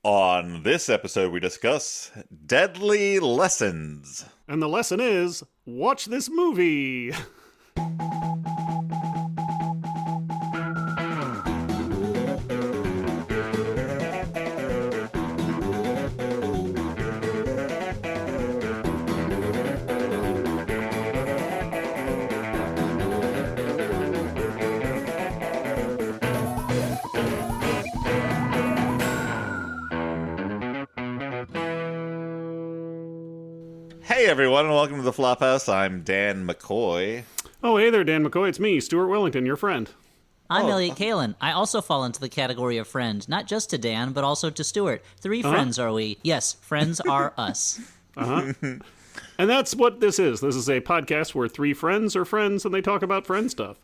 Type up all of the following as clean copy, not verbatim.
On this episode, we discuss deadly lessons. And the lesson is, watch this movie. Hey everyone, and welcome to the Flop House. I'm Dan McCoy. Oh, hey there, Dan McCoy. It's me, Stuart Wellington, your friend. I'm Elliot Kalin. I also fall into the category of friend, not just to Dan, but also to Stuart. Three friends are we. Yes, friends are us. And that's what this is. This is a podcast where three friends are friends and they talk about friend stuff.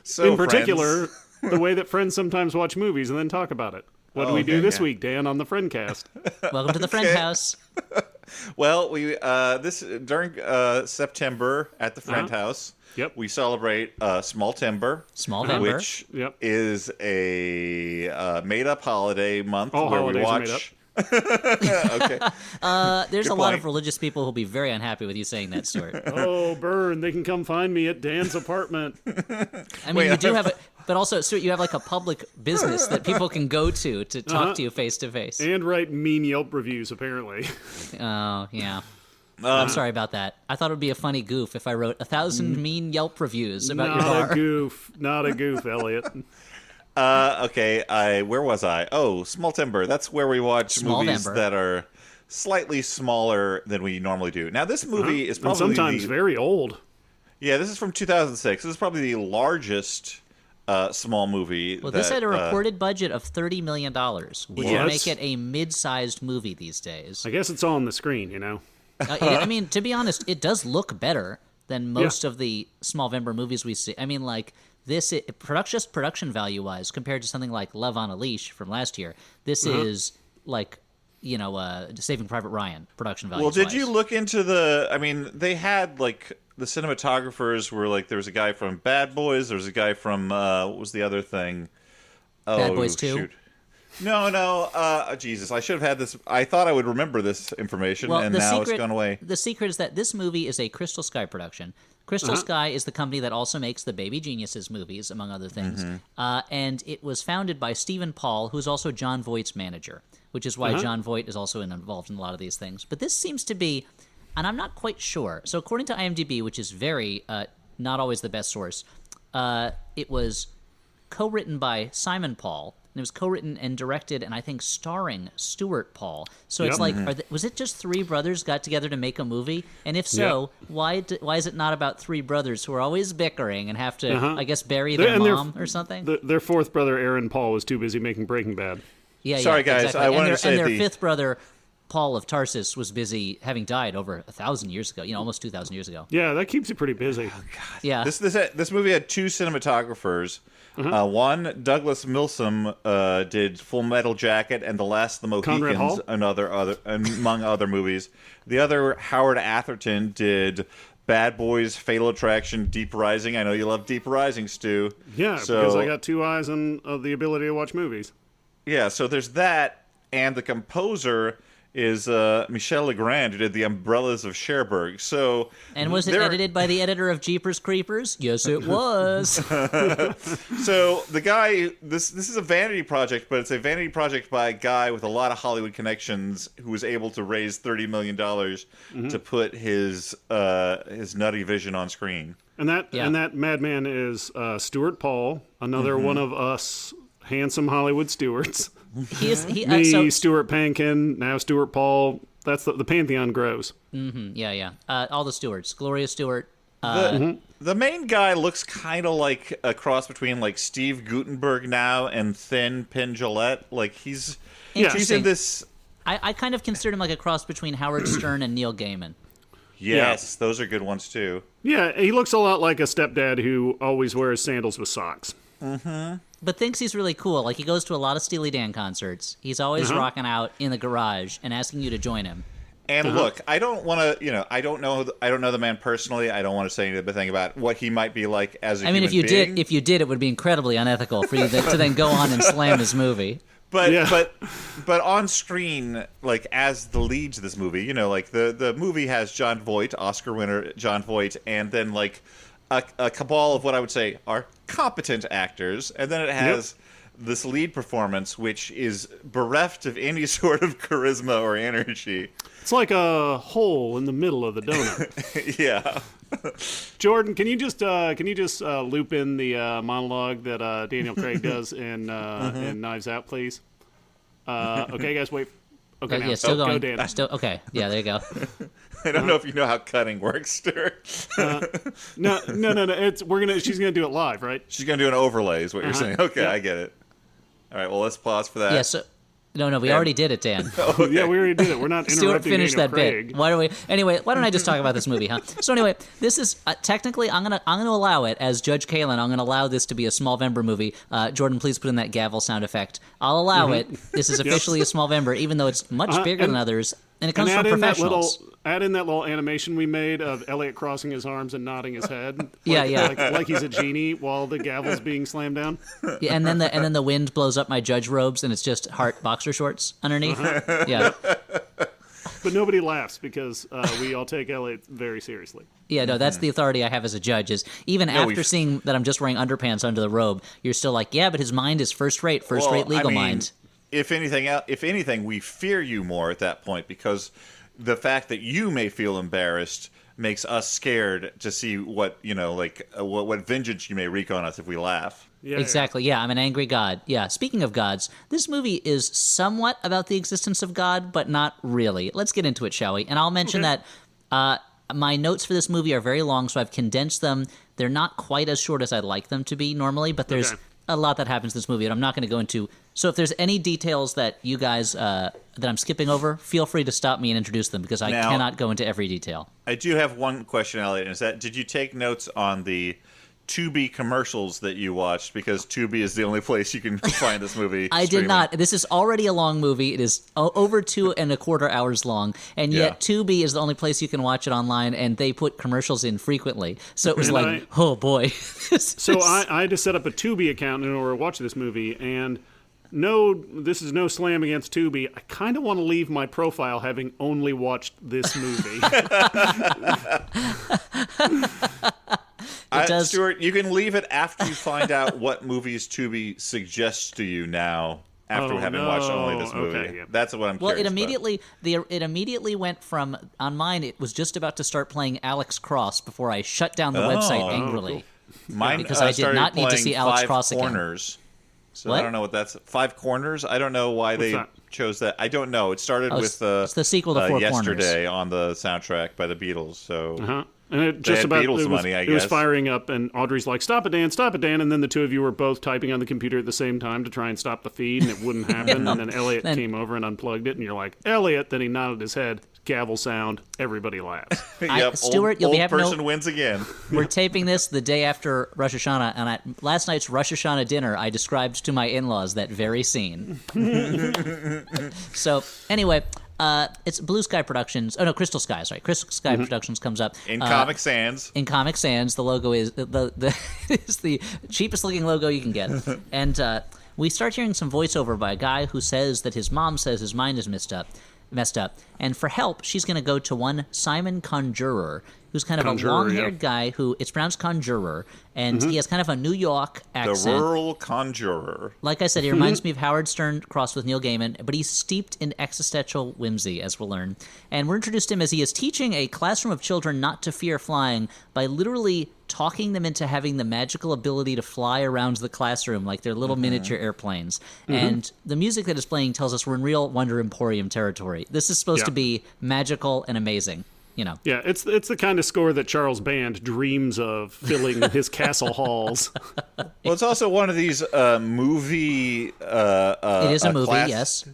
So, In particular, the way that friends sometimes watch movies and then talk about it. What do we do this week, Dan, on the Friendcast? Welcome to the Friend House. Well, we during September at the Friend House, we celebrate Small Timber, which is a made-up holiday month where we watch. Okay. There's a lot of religious people who'll be very unhappy with you saying that, Stuart. Oh, burn. They can come find me at Dan's apartment. I mean, you do have it, but also, Stuart, you have like a public business that people can go to talk to you face to face. And write mean Yelp reviews, apparently. Oh, yeah. I'm sorry about that. I thought it would be a funny goof if I wrote 1,000 mean Yelp reviews about your bar. Not a goof, Elliot. Okay, where was I? Oh, Small Timber. That's where we watch movies that are slightly smaller than we normally do. Now, this movie is probably and sometimes very old. Yeah, this is from 2006. This is probably the largest small movie. Well, this had a reported budget of $30 million, which would make it a mid-sized movie these days. I guess it's all on the screen, you know? I mean, to be honest, it does look better than most of the Smallvember movies we see. I mean, like, just production value-wise, compared to something like Love on a Leash from last year, this is, like, Saving Private Ryan, production value-wise. Well, did you look into they had, like, the cinematographers were, like, there was a guy from Bad Boys, there was a guy from, what was the other thing? Bad Boys 2? Shoot. No, Jesus, I should have had this. I thought I would remember this information, and now it's gone away. The secret is that this movie is a Crystal Sky production. Crystal Sky is the company that also makes the Baby Geniuses movies, among other things. And it was founded by Stephen Paul, who's also Jon Voight's manager, which is why Jon Voight is also involved in a lot of these things. But this seems to be, and I'm not quite sure. So according to IMDb, which is very not always the best source, it was co-written by Simon Paul. And it was co-written and directed, and I think starring Stuart Paul. So it's like, was it just three brothers got together to make a movie? And if so, why is it not about three brothers who are always bickering and have to, I guess, bury their mom or something? Their fourth brother, Aaron Paul, was too busy making Breaking Bad. Sorry, guys, exactly. I wanted to say and their fifth brother, Paul of Tarsus, was busy having died over 1,000 years ago. Almost 2,000 years ago. Yeah, that keeps you pretty busy. Oh, God. Yeah. This movie had two cinematographers. One, Douglas Milsom, did Full Metal Jacket and The Last of the Mohicans, among other movies. The other, Howard Atherton, did Bad Boys, Fatal Attraction, Deep Rising. I know you love Deep Rising, Stu. Yeah, because I got two eyes and the ability to watch movies. Yeah, so there's that, and the composer is Michel Legrand, who did The Umbrellas of Cherbourg. So, and was it edited by the editor of Jeepers Creepers? Yes, it was. So the guy, this is a vanity project, but it's a vanity project by a guy with a lot of Hollywood connections who was able to raise $30 million to put his nutty vision on screen. And that madman is Stuart Paul, another one of us handsome Hollywood Stewarts. Stuart Pankin, now Stuart Paul. That's the pantheon grows. All the Stewarts. Gloria Stewart. The main guy looks kind of like a cross between like Steve Guttenberg now and Thin Penn Jillette. Like he's in this. I kind of consider him like a cross between Howard Stern and Neil Gaiman. Yes, those are good ones too. Yeah, he looks a lot like a stepdad who always wears sandals with socks. But thinks he's really cool. Like, he goes to a lot of Steely Dan concerts. He's always rocking out in the garage and asking you to join him. And look, I don't want to, I don't know the man personally. I don't want to say anything about what he might be like as a human being. If you did, it would be incredibly unethical for you to then go on and slam his movie. but on screen, like as the leads of this movie, like the movie has Jon Voight, Oscar winner Jon Voight, and then like a cabal of what I would say are competent actors, and then it has this lead performance which is bereft of any sort of charisma or energy. It's like a hole in the middle of the donut. Yeah. Jordan, can you just loop in the monologue that Daniel Craig does in Knives Out, please? Okay, guys, wait. Okay, now. Yeah, still going. Go, Dan. Still okay. Yeah, there you go. I don't know if you know how cutting works, Stuart. No. She's gonna do it live, right? She's gonna do an overlay, is what you're saying. Okay, yeah. I get it. All right, well, let's pause for that. Yeah. So, no, we already did it, Dan. Okay. Yeah, we already did it. We're not interrupting Stuart finished Daniel that Craig. bit. Why don't I just talk about this movie, huh? So anyway, this is technically I'm gonna allow it as Judge Kalen. I'm gonna allow this to be a Smallvember movie. Jordan, please put in that gavel sound effect. I'll allow it. This is officially a Smallvember, even though it's much bigger than others, and it comes from professionals. Add in that little animation we made of Elliot crossing his arms and nodding his head. Yeah. Like he's a genie while the gavel's being slammed down. Yeah, and then the wind blows up my judge robes, and it's just heart boxer shorts underneath. Yeah. But nobody laughs because we all take Elliot very seriously. Yeah, no, that's the authority I have as a judge. Is even after seeing that I'm just wearing underpants under the robe, you're still like, yeah, but his mind is first-rate legal mind. If anything, we fear you more at that point because the fact that you may feel embarrassed makes us scared to see what what vengeance you may wreak on us if we laugh. Yeah, exactly. Yeah, I'm an angry god. Yeah. Speaking of gods, this movie is somewhat about the existence of God, but not really. Let's get into it, shall we? And I'll mention that my notes for this movie are very long, so I've condensed them. They're not quite as short as I'd like them to be normally, but there's a lot that happens in this movie, and I'm not going to go into. So if there's any details that you guys that I'm skipping over, feel free to stop me and introduce them because I cannot go into every detail. I do have one question, Elliot. Is that did you take notes on the Tubi commercials that you watched? Because Tubi is the only place you can find this movie. I did not. This is already a long movie. It is over 2.25 hours long, and yet Tubi is the only place you can watch it online, and they put commercials in frequently. So it was oh boy. I had to set up a Tubi account in order to watch this movie, and no, this is no slam against Tubi. I kind of want to leave my profile having only watched this movie. Stuart, you can leave it after you find out what movies Tubi suggests to you now after having watched only this movie. Okay, yeah. That's what I'm curious about. It immediately went from, on mine, it was just about to start playing Alex Cross before I shut down the website angrily. Cool. Mine because I did not need to see Alex Cross Corners. again. So what? I don't know what that's. Five Corners? I don't know why they chose that. I don't know. It started with it's the sequel to Four Yesterday Corners. On the soundtrack by the Beatles. So and it just about Beatles money, I guess. It was firing up, and Audrey's like, "Stop it, Dan!" And then the two of you were both typing on the computer at the same time to try and stop the feed, and it wouldn't happen. And then Elliot came over and unplugged it, and you're like, "Elliot!" Then he nodded his head. Gavel sound. Everybody laughs. Yep, Stuart, you'll old be happy person wins again. We're taping this the day after Rosh Hashanah, and at last night's Rosh Hashanah dinner, I described to my in-laws that very scene. So anyway, it's Blue Sky Productions. Oh no, Crystal Sky. Sorry, Crystal Sky Productions comes up in Comic Sans. In Comic Sans, the logo is is the cheapest looking logo you can get, and we start hearing some voiceover by a guy who says that his mom says his mind is messed up, and for help, she's going to go to one Simon Conjurer, who's kind of a long-haired guy who, it's pronounced Conjurer, and he has kind of a New York accent. The rural conjurer. Like I said, he reminds me of Howard Stern crossed with Neil Gaiman, but he's steeped in existential whimsy, as we'll learn. And we're introduced to him as he is teaching a classroom of children not to fear flying by literally talking them into having the magical ability to fly around the classroom like they're little miniature airplanes. And the music that is playing tells us we're in real Wonder Emporium territory. This is supposed to be magical and amazing. Yeah, it's the kind of score that Charles Band dreams of filling his castle halls. Well, it's also one of these movie. It is a movie, yes.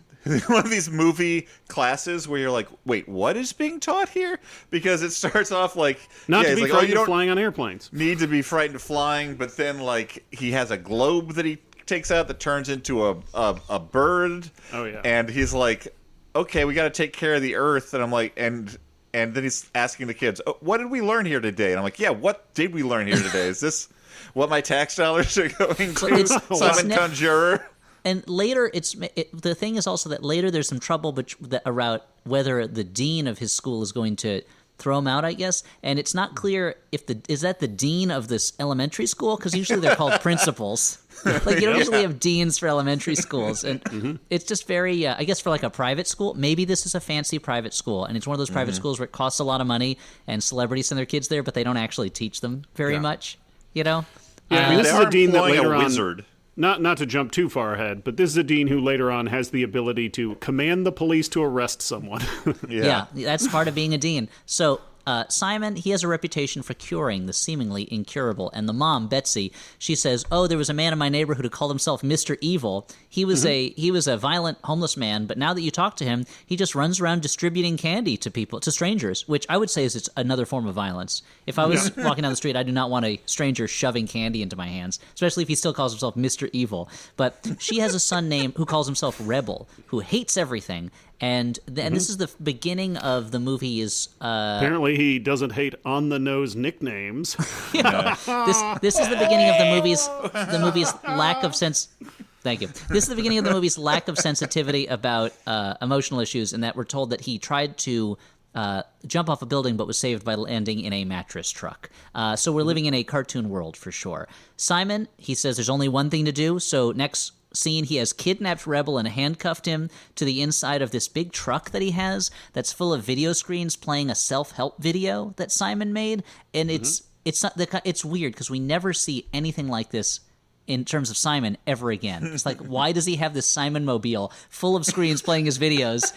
One of these movie classes where you're like, wait, what is being taught here? Because it starts off like not to be like, frightened of flying on airplanes. Need to be frightened of flying, but then like he has a globe that he takes out that turns into a bird. Oh yeah, and he's like, okay, we got to take care of the Earth, and I'm like, and then he's asking the kids, oh, what did we learn here today? And I'm like, yeah, what did we learn here today? Is this what my tax dollars are going to? Simon Conjurer? And later, the thing is also that later there's some trouble around whether the dean of his school is going to throw him out, I guess. And it's not clear is that the dean of this elementary school? Because usually they're called principals. Like, you don't usually have deans for elementary schools. And it's just very, I guess for like a private school, maybe this is a fancy private school. And it's one of those private schools where it costs a lot of money and celebrities send their kids there, but they don't actually teach them very much, you know? Yeah, this is a dean that later on... wizard. Not to jump too far ahead, but this is a dean who later on has the ability to command the police to arrest someone. Yeah, that's part of being a dean. So Simon, he has a reputation for curing the seemingly incurable. And the mom, Betsy, she says, "Oh, there was a man in my neighborhood who called himself Mr. Evil. He was a violent homeless man, but now that you talk to him, he just runs around distributing candy to strangers," which I would say is it's another form of violence. If I was walking down the street, I do not want a stranger shoving candy into my hands, especially if he still calls himself Mr. Evil. But she has a son who calls himself Rebel, who hates everything. And this is the beginning of the movie. Apparently he doesn't hate on-the-nose nicknames. This is the beginning of the movie's lack of sense. Thank you. This is the beginning of the movie's lack of sensitivity about emotional issues, in that we're told that he tried to jump off a building but was saved by landing in a mattress truck. So we're living in a cartoon world for sure. Simon, he says there's only one thing to do, so next scene, he has kidnapped Rebel and handcuffed him to the inside of this big truck that he has that's full of video screens playing a self-help video that Simon made. And it's weird because we never see anything like this in terms of Simon ever again. It's like, why does he have this Simon mobile full of screens playing his videos?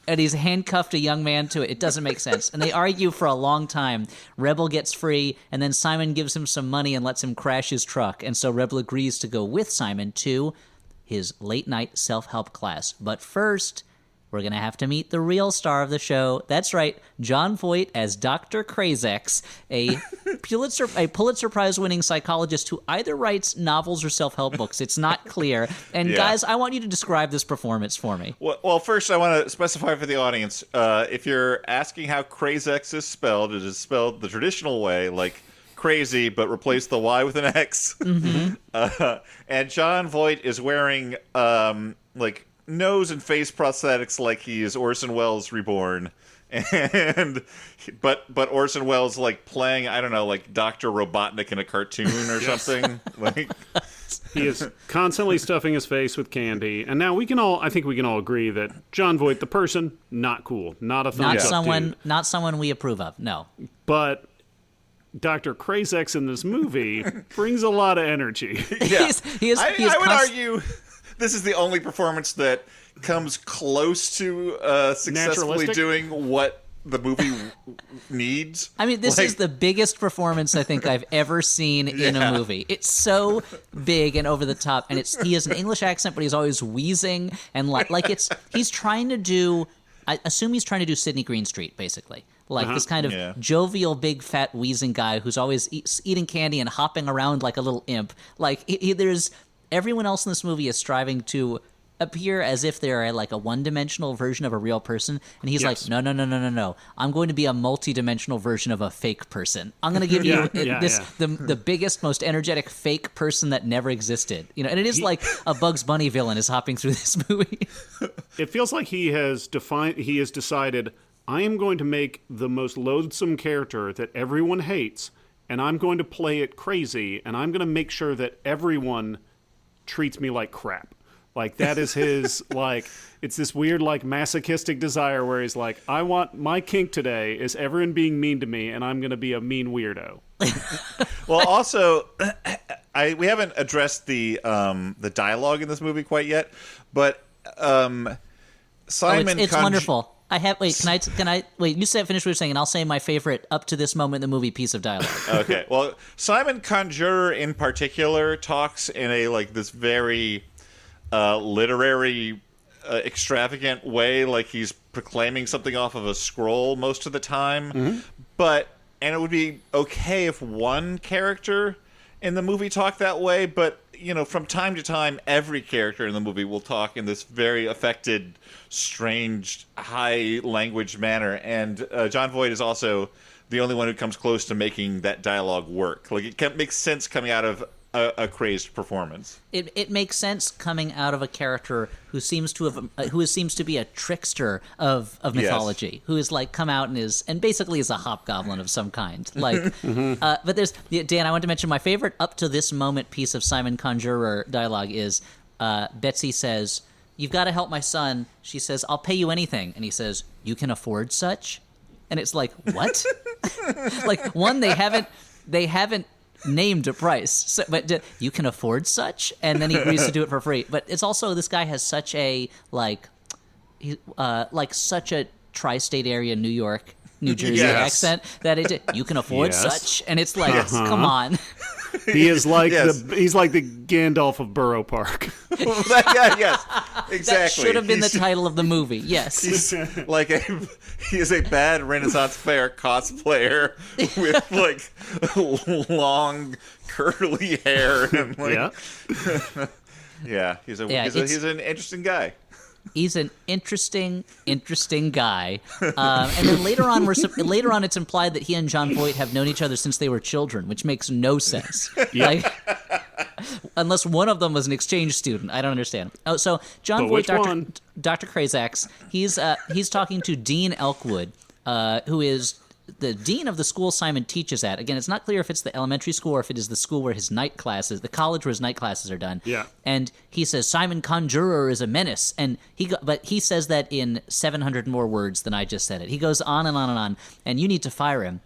And he's handcuffed a young man to it. It doesn't make sense. And they argue for a long time. Rebel gets free, and then Simon gives him some money and lets him crash his truck. And so Rebel agrees to go with Simon to his late-night self-help class. But first, we're going to have to meet the real star of the show. That's right, Jon Voight as Dr. Krazex, a Pulitzer Prize-winning psychologist who either writes novels or self-help books. It's not clear. And guys, I want you to describe this performance for me. Well, first I want to specify for the audience, if you're asking how Krazex is spelled, it is spelled the traditional way, like crazy, but replace the Y with an X. And Jon Voight is wearing like nose and face prosthetics like he is Orson Welles reborn. But Orson Welles like playing, I don't know, like Dr. Robotnik in a cartoon or something. Like he is constantly stuffing his face with candy. And now I think we can all agree that Jon Voight, the person, not cool. Not a thumbs up dude. Not someone we approve of. No. But Dr. Krazex in this movie brings a lot of energy. Yeah. I would argue this is the only performance that comes close to successfully doing what the movie needs. I mean, this is the biggest performance I think I've ever seen in a movie. It's so big and over the top, and he has an English accent, but he's always wheezing and he's trying to do. I assume he's trying to do Sidney Greenstreet, basically. Like this kind of jovial, big, fat, wheezing guy who's always eating candy and hopping around like a little imp. Like, there's everyone else in this movie is striving to appear as if they're like a one-dimensional version of a real person, and he's like, no. I'm going to be a multi-dimensional version of a fake person. I'm going to give you the biggest, most energetic fake person that never existed. You know, and it is like a Bugs Bunny villain is hopping through this movie. It feels like he has decided, I am going to make the most loathsome character that everyone hates, and I'm going to play it crazy, and I'm going to make sure that everyone treats me like crap. Like, that is his, like, it's this weird, like, masochistic desire where he's like, I want, my kink today is everyone being mean to me, and I'm going to be a mean weirdo. Well, also, we haven't addressed the dialogue in this movie quite yet, but Simon... it's wonderful. Can I you finish what you're saying, and I'll say my favorite up to this moment in the movie piece of dialogue. Okay. Well, Simon Conjurer in particular talks in a this very literary extravagant way, like he's proclaiming something off of a scroll most of the time. And it would be okay if one character in the movie talked that way, but from time to time, every character in the movie will talk in this very affected, strange, high language manner. And Jon Voight is also the only one who comes close to making that dialogue work. Like, it makes sense coming out of a crazed performance. It makes sense coming out of a character who seems to be a trickster of mythology, Yes. who is like come out and basically is a hobgoblin of some kind. Like, but there's Dan. I want to mention my favorite up to this moment piece of Simon Conjurer dialogue is Betsy says, "You've got to help my son." She says, "I'll pay you anything," and he says, "You can afford such?" And it's like, what? Like, one, they haven't named a price, so, but you can afford such, and then he agrees to do it for free. But it's also, this guy has such a like such a tri-state area New York, New Jersey accent that you can afford such, and it's like, come on. He is like he's like the Gandalf of Borough Park. Yes, exactly. That should have been the title of the movie. Yes, he's like he is a bad Renaissance fair cosplayer with like long curly hair and like he's an interesting guy. He's an interesting guy. And then later on, it's implied that he and John Voight have known each other since they were children, which makes no sense. Like, unless one of them was an exchange student, I don't understand. Oh, so John Voight, Dr. Krazax, he's talking to Dean Elkwood, who is the dean of the school Simon teaches at. Again, it's not clear if it's the elementary school or if it is the school where his night classes, the college where his night classes are done. Yeah. And he says, Simon Conjurer is a menace. And but he says that in 700 more words than I just said it. He goes on and on and on. And you need to fire him,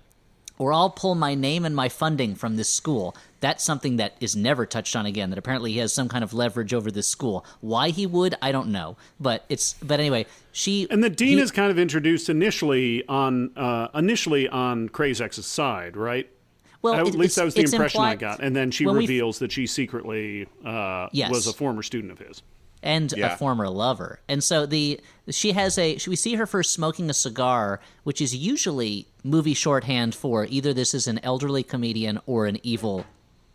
or I'll pull my name and my funding from this school. That's something that is never touched on again, that apparently he has some kind of leverage over this school. Why he would, I don't know. But anyway, And the dean is kind of introduced initially on Krazax's side, right? Well, at least that was the impression I implied, got. And then she reveals that she secretly was a former student of his. And a former lover. And so we see her first smoking a cigar, which is usually movie shorthand for either this is an elderly comedian or an evil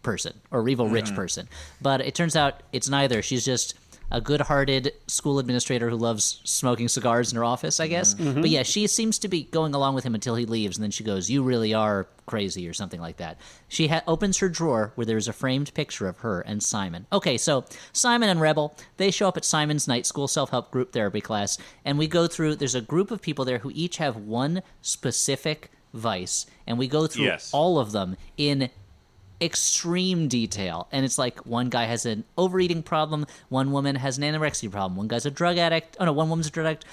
person or evil rich person. But it turns out it's neither. She's just a good-hearted school administrator who loves smoking cigars in her office, I guess. Mm-hmm. But yeah, she seems to be going along with him until he leaves, and then she goes, "You really are crazy," or something like that. She opens her drawer where there's a framed picture of her and Simon. Okay, so Simon and Rebel, they show up at Simon's night school self-help group therapy class, and we go through, there's a group of people there who each have one specific vice, and we go through all of them in extreme detail. And it's like, one guy has an overeating problem, one woman has an anorexia problem, one guy's a drug addict, one woman's a drug addict,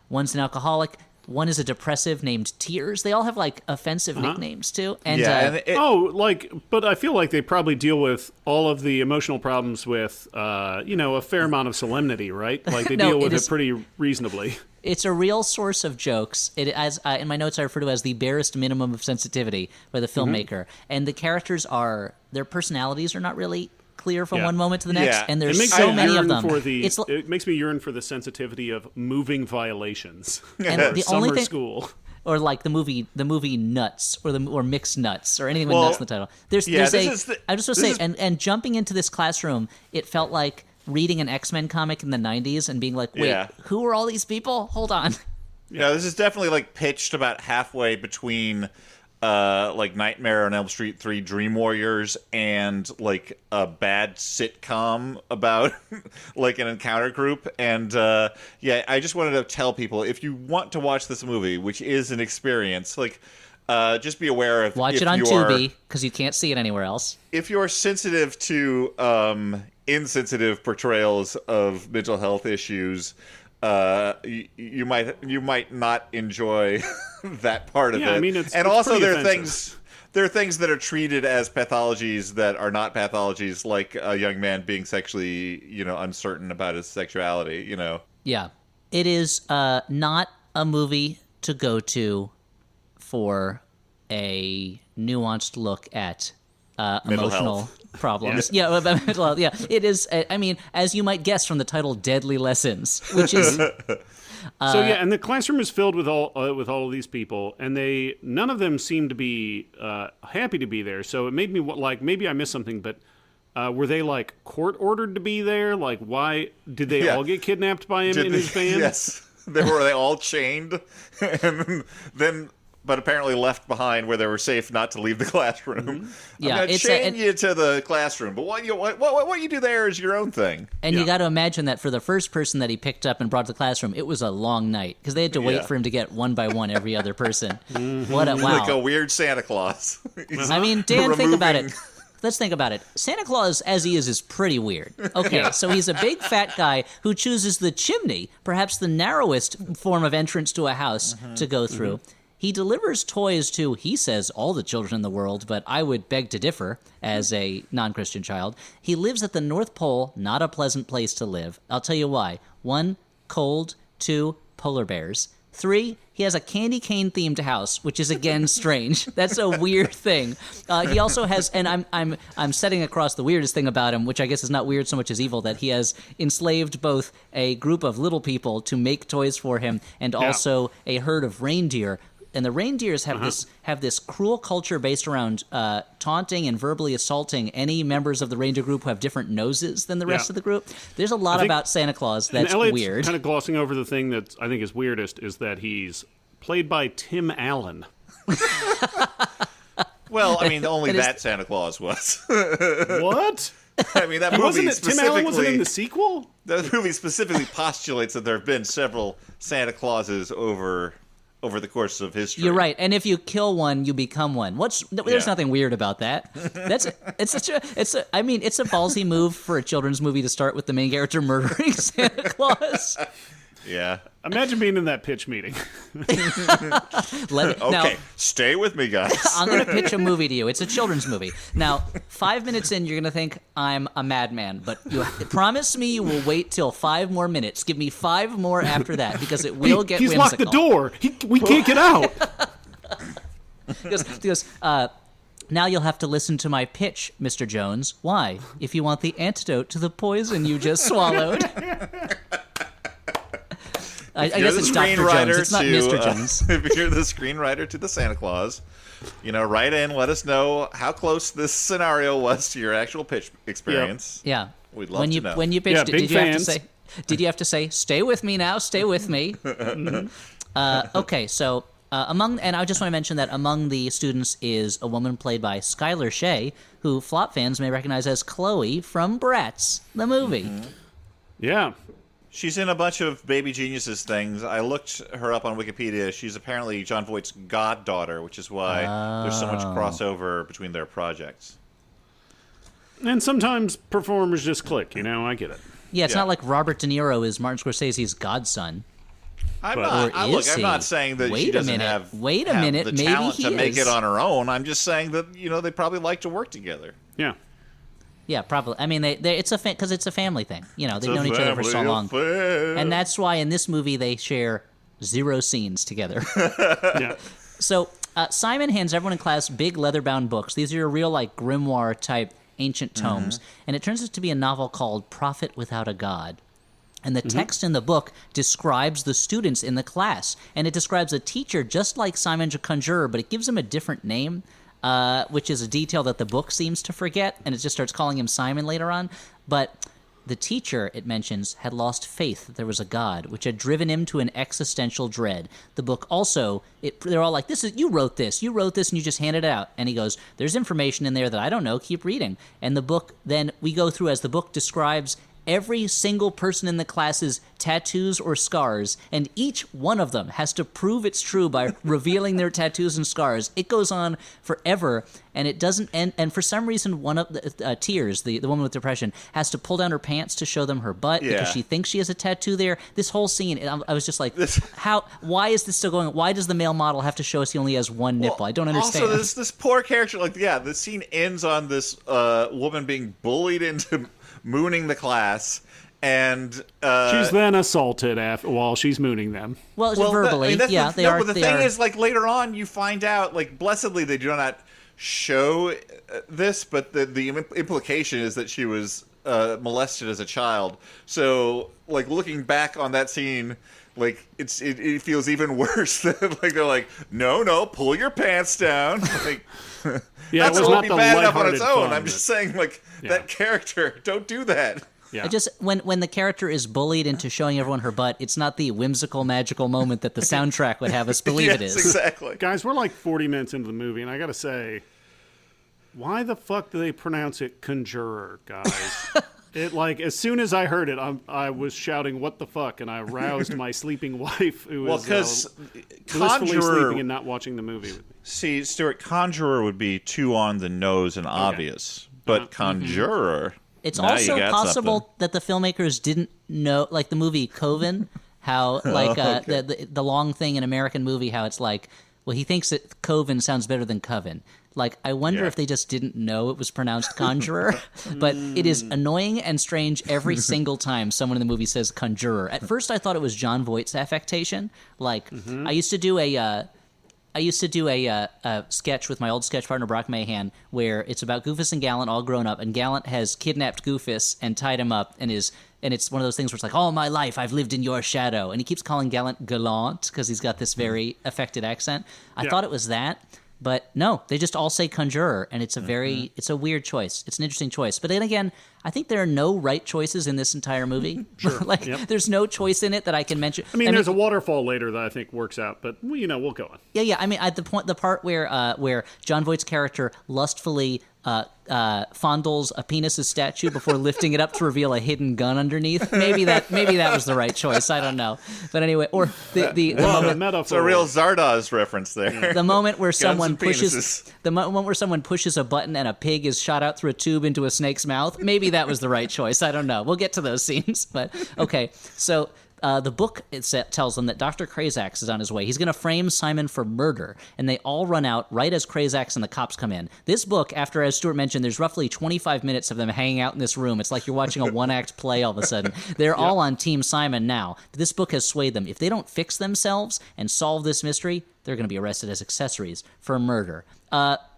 one's an alcoholic, one is a depressive named Tears. They all have like offensive nicknames too. And but I feel like they probably deal with all of the emotional problems with a fair amount of solemnity, right? Like they deal with it pretty reasonably. It's a real source of jokes. It, as in my notes, I refer to as the barest minimum of sensitivity by the filmmaker. And the characters their personalities are not really clear from one moment to the next, and there's so many of them. It makes me yearn for the sensitivity of moving violations. And the only thing, school. Or like the movie Nuts, or Mixed Nuts, or anything with nuts in the title. I just want to say, and jumping into this classroom, it felt like reading an X-Men comic in the 90s and being like, wait, who are all these people? Hold on. Yeah, this is definitely like pitched about halfway between like Nightmare on Elm Street 3 Dream Warriors and like a bad sitcom about like an encounter group. And I just wanted to tell people, if you want to watch this movie, which is an experience, like just be aware of watch it on Tubi because you can't see it anywhere else. If you're sensitive to insensitive portrayals of mental health issues, you might not enjoy that part of it. I mean, it's also there are things that are treated as pathologies that are not pathologies, like a young man being sexually, uncertain about his sexuality. Yeah, it is not a movie to go to for a nuanced look at emotional problems. Mental health. Yeah, it is. I mean, as you might guess from the title, "Deadly Lessons," which is. And the classroom is filled with all of these people, and none of them seem to be happy to be there. So it made me like, maybe I missed something, but were they like court ordered to be there? Like, why did they all get kidnapped by him in his van? Yes, were they all chained, and then but apparently left behind where they were safe not to leave the classroom. Mm-hmm. Yeah, I'm going to chain you to the classroom, but what you do there is your own thing. And you got to imagine that for the first person that he picked up and brought to the classroom, it was a long night because they had to wait for him to get one by one every other person. What a wow! Like a weird Santa Claus. I mean, Dan, think about it. Let's think about it. Santa Claus, as he is pretty weird. Okay, so he's a big fat guy who chooses the chimney, perhaps the narrowest form of entrance to a house, to go through. He delivers toys to, he says, all the children in the world, but I would beg to differ as a non-Christian child. He lives at the North Pole, not a pleasant place to live. I'll tell you why. 1, cold. 2, polar bears. 3, he has a candy cane themed house, which is again strange. That's a weird thing. He also has, and I'm setting across the weirdest thing about him, which I guess is not weird so much as evil, that he has enslaved both a group of little people to make toys for him and also a herd of reindeer. And the reindeers have this cruel culture based around taunting and verbally assaulting any members of the reindeer group who have different noses than the rest of the group. There's a lot about Santa Claus that's weird. Kind of glossing over the thing that I think is weirdest is that he's played by Tim Allen. Well, I mean, only that Santa Claus was. What? I mean, that movie Tim Allen wasn't in the sequel? That movie specifically postulates that there have been several Santa Clauses over the course of history. You're right, and if you kill one, you become one. There's nothing weird about that. It's a ballsy move for a children's movie to start with the main character murdering Santa Claus. Yeah. Imagine being in that pitch meeting. Now, stay with me, guys. I'm going to pitch a movie to you. It's a children's movie. Now, 5 minutes in, you're going to think I'm a madman, but you promise me you will wait till 5 more minutes. Give me 5 more after that, because it will get He's whimsical. Locked the door. We can't get out. Because now you'll have to listen to my pitch, Mr. Jones. Why? If you want the antidote to the poison you just swallowed. I guess it's Dr. Jones. It's not Mr. Jones. If you're the screenwriter to the Santa Claus, write in, let us know how close this scenario was to your actual pitch experience. Yeah. We'd love to know. When you pitched it, did you have to say, stay with me now, stay with me? Okay, so and I just want to mention that among the students is a woman played by Skylar Shea, who Flop fans may recognize as Chloe from Bratz, the movie. Mm-hmm. Yeah. She's in a bunch of Baby Geniuses things. I looked her up on Wikipedia. She's apparently Jon Voight's goddaughter, which is why there's so much crossover between their projects. And sometimes performers just click, I get it. Yeah, it's not like Robert De Niro is Martin Scorsese's godson. I'm not saying that she doesn't have the talent to make it on her own. I'm just saying that, they probably like to work together. Yeah. Yeah, probably. I mean, because it's a family thing. They've known each other for so long, and that's why in this movie they share 0 scenes together. Yeah. So Simon hands everyone in class big leather-bound books. These are real grimoire type ancient tomes, and it turns out to be a novel called "Prophet Without a God." And the text in the book describes the students in the class, and it describes a teacher just like Simon Conjurer, but it gives him a different name. Which is a detail that the book seems to forget, and it just starts calling him Simon later on. But the teacher, it mentions, had lost faith that there was a God, which had driven him to an existential dread. The book also, they're all like, you wrote this, and you just handed it out. And he goes, there's information in there that I don't know, keep reading. And the book, then we go through, as the book describes every single person in the class's tattoos or scars, and each one of them has to prove it's true by revealing their tattoos and scars. It goes on forever, and it doesn't end. And for some reason, one of the Tears, the woman with depression, has to pull down her pants to show them her butt because she thinks she has a tattoo there. This whole scene, I was just like, why is this still going on? Why does the male model have to show us he only has one nipple? I don't understand. Also, this poor character, the scene ends on this woman being bullied into mooning the class, and she's then assaulted while she's mooning them. Well, verbally, they are. But the thing is, later on, you find out, blessedly, they do not show this, but the implication is that she was molested as a child. So, looking back on that scene, it feels even worse. They're like, no, pull your pants down. Yeah, that's it was not not be the bad enough on its own. fun, I'm just saying, that character, don't do that. Yeah. I just when the character is bullied into showing everyone her butt, it's not the whimsical, magical moment that the soundtrack would have us believe it is. Exactly. Guys, we're like 40 minutes into the movie, and I gotta say, why the fuck do they pronounce it Conjurer, guys? It like as soon as I heard it, I was shouting "What the fuck!" and I roused my sleeping wife, who was blissfully sleeping and not watching the movie with me. See, Stuart, Conjurer would be too on the nose and obvious, but Conjurer. It's also possible that the filmmakers didn't know, like the movie Coven, how like the long thing in American movie, how it's like, well, he thinks that Coven sounds better than Coven. Like, I wonder if they just didn't know it was pronounced Conjurer, but it is annoying and strange every single time someone in the movie says Conjurer. At first, I thought it was Jon Voight's affectation. Like, I used to do a sketch with my old sketch partner Brock Mahan, where it's about Goofus and Gallant all grown up, and Gallant has kidnapped Goofus and tied him up, and it's one of those things where it's like, all my life I've lived in your shadow, and he keeps calling Gallant Gallant because he's got this very affected accent. I thought it was that. But no, they just all say Conjurer, and it's it's a weird choice. It's an interesting choice. But then again, I think there are no right choices in this entire movie. Sure. There's no choice in it that I can mention. I mean, there's a waterfall later that I think works out, but we'll go on. Yeah. I mean, at the part where Jon Voight's character lustfully fondles a penis's statue before lifting it up to reveal a hidden gun underneath. Maybe that was the right choice. I don't know. But anyway, or the moment, metaphor. It's a real Zardoz reference there. The moment where someone pushes a button and a pig is shot out through a tube into a snake's mouth. Maybe that was the right choice. I don't know. We'll get to those scenes. But okay, so. The book tells them that Dr. Krazax is on his way. He's going to frame Simon for murder, and they all run out right as Krazax and the cops come in. This book, after, as Stuart mentioned, there's roughly 25 minutes of them hanging out in this room. It's like you're watching a one-act play all of a sudden. They're all on Team Simon now. This book has swayed them. If they don't fix themselves and solve this mystery, they're going to be arrested as accessories for murder.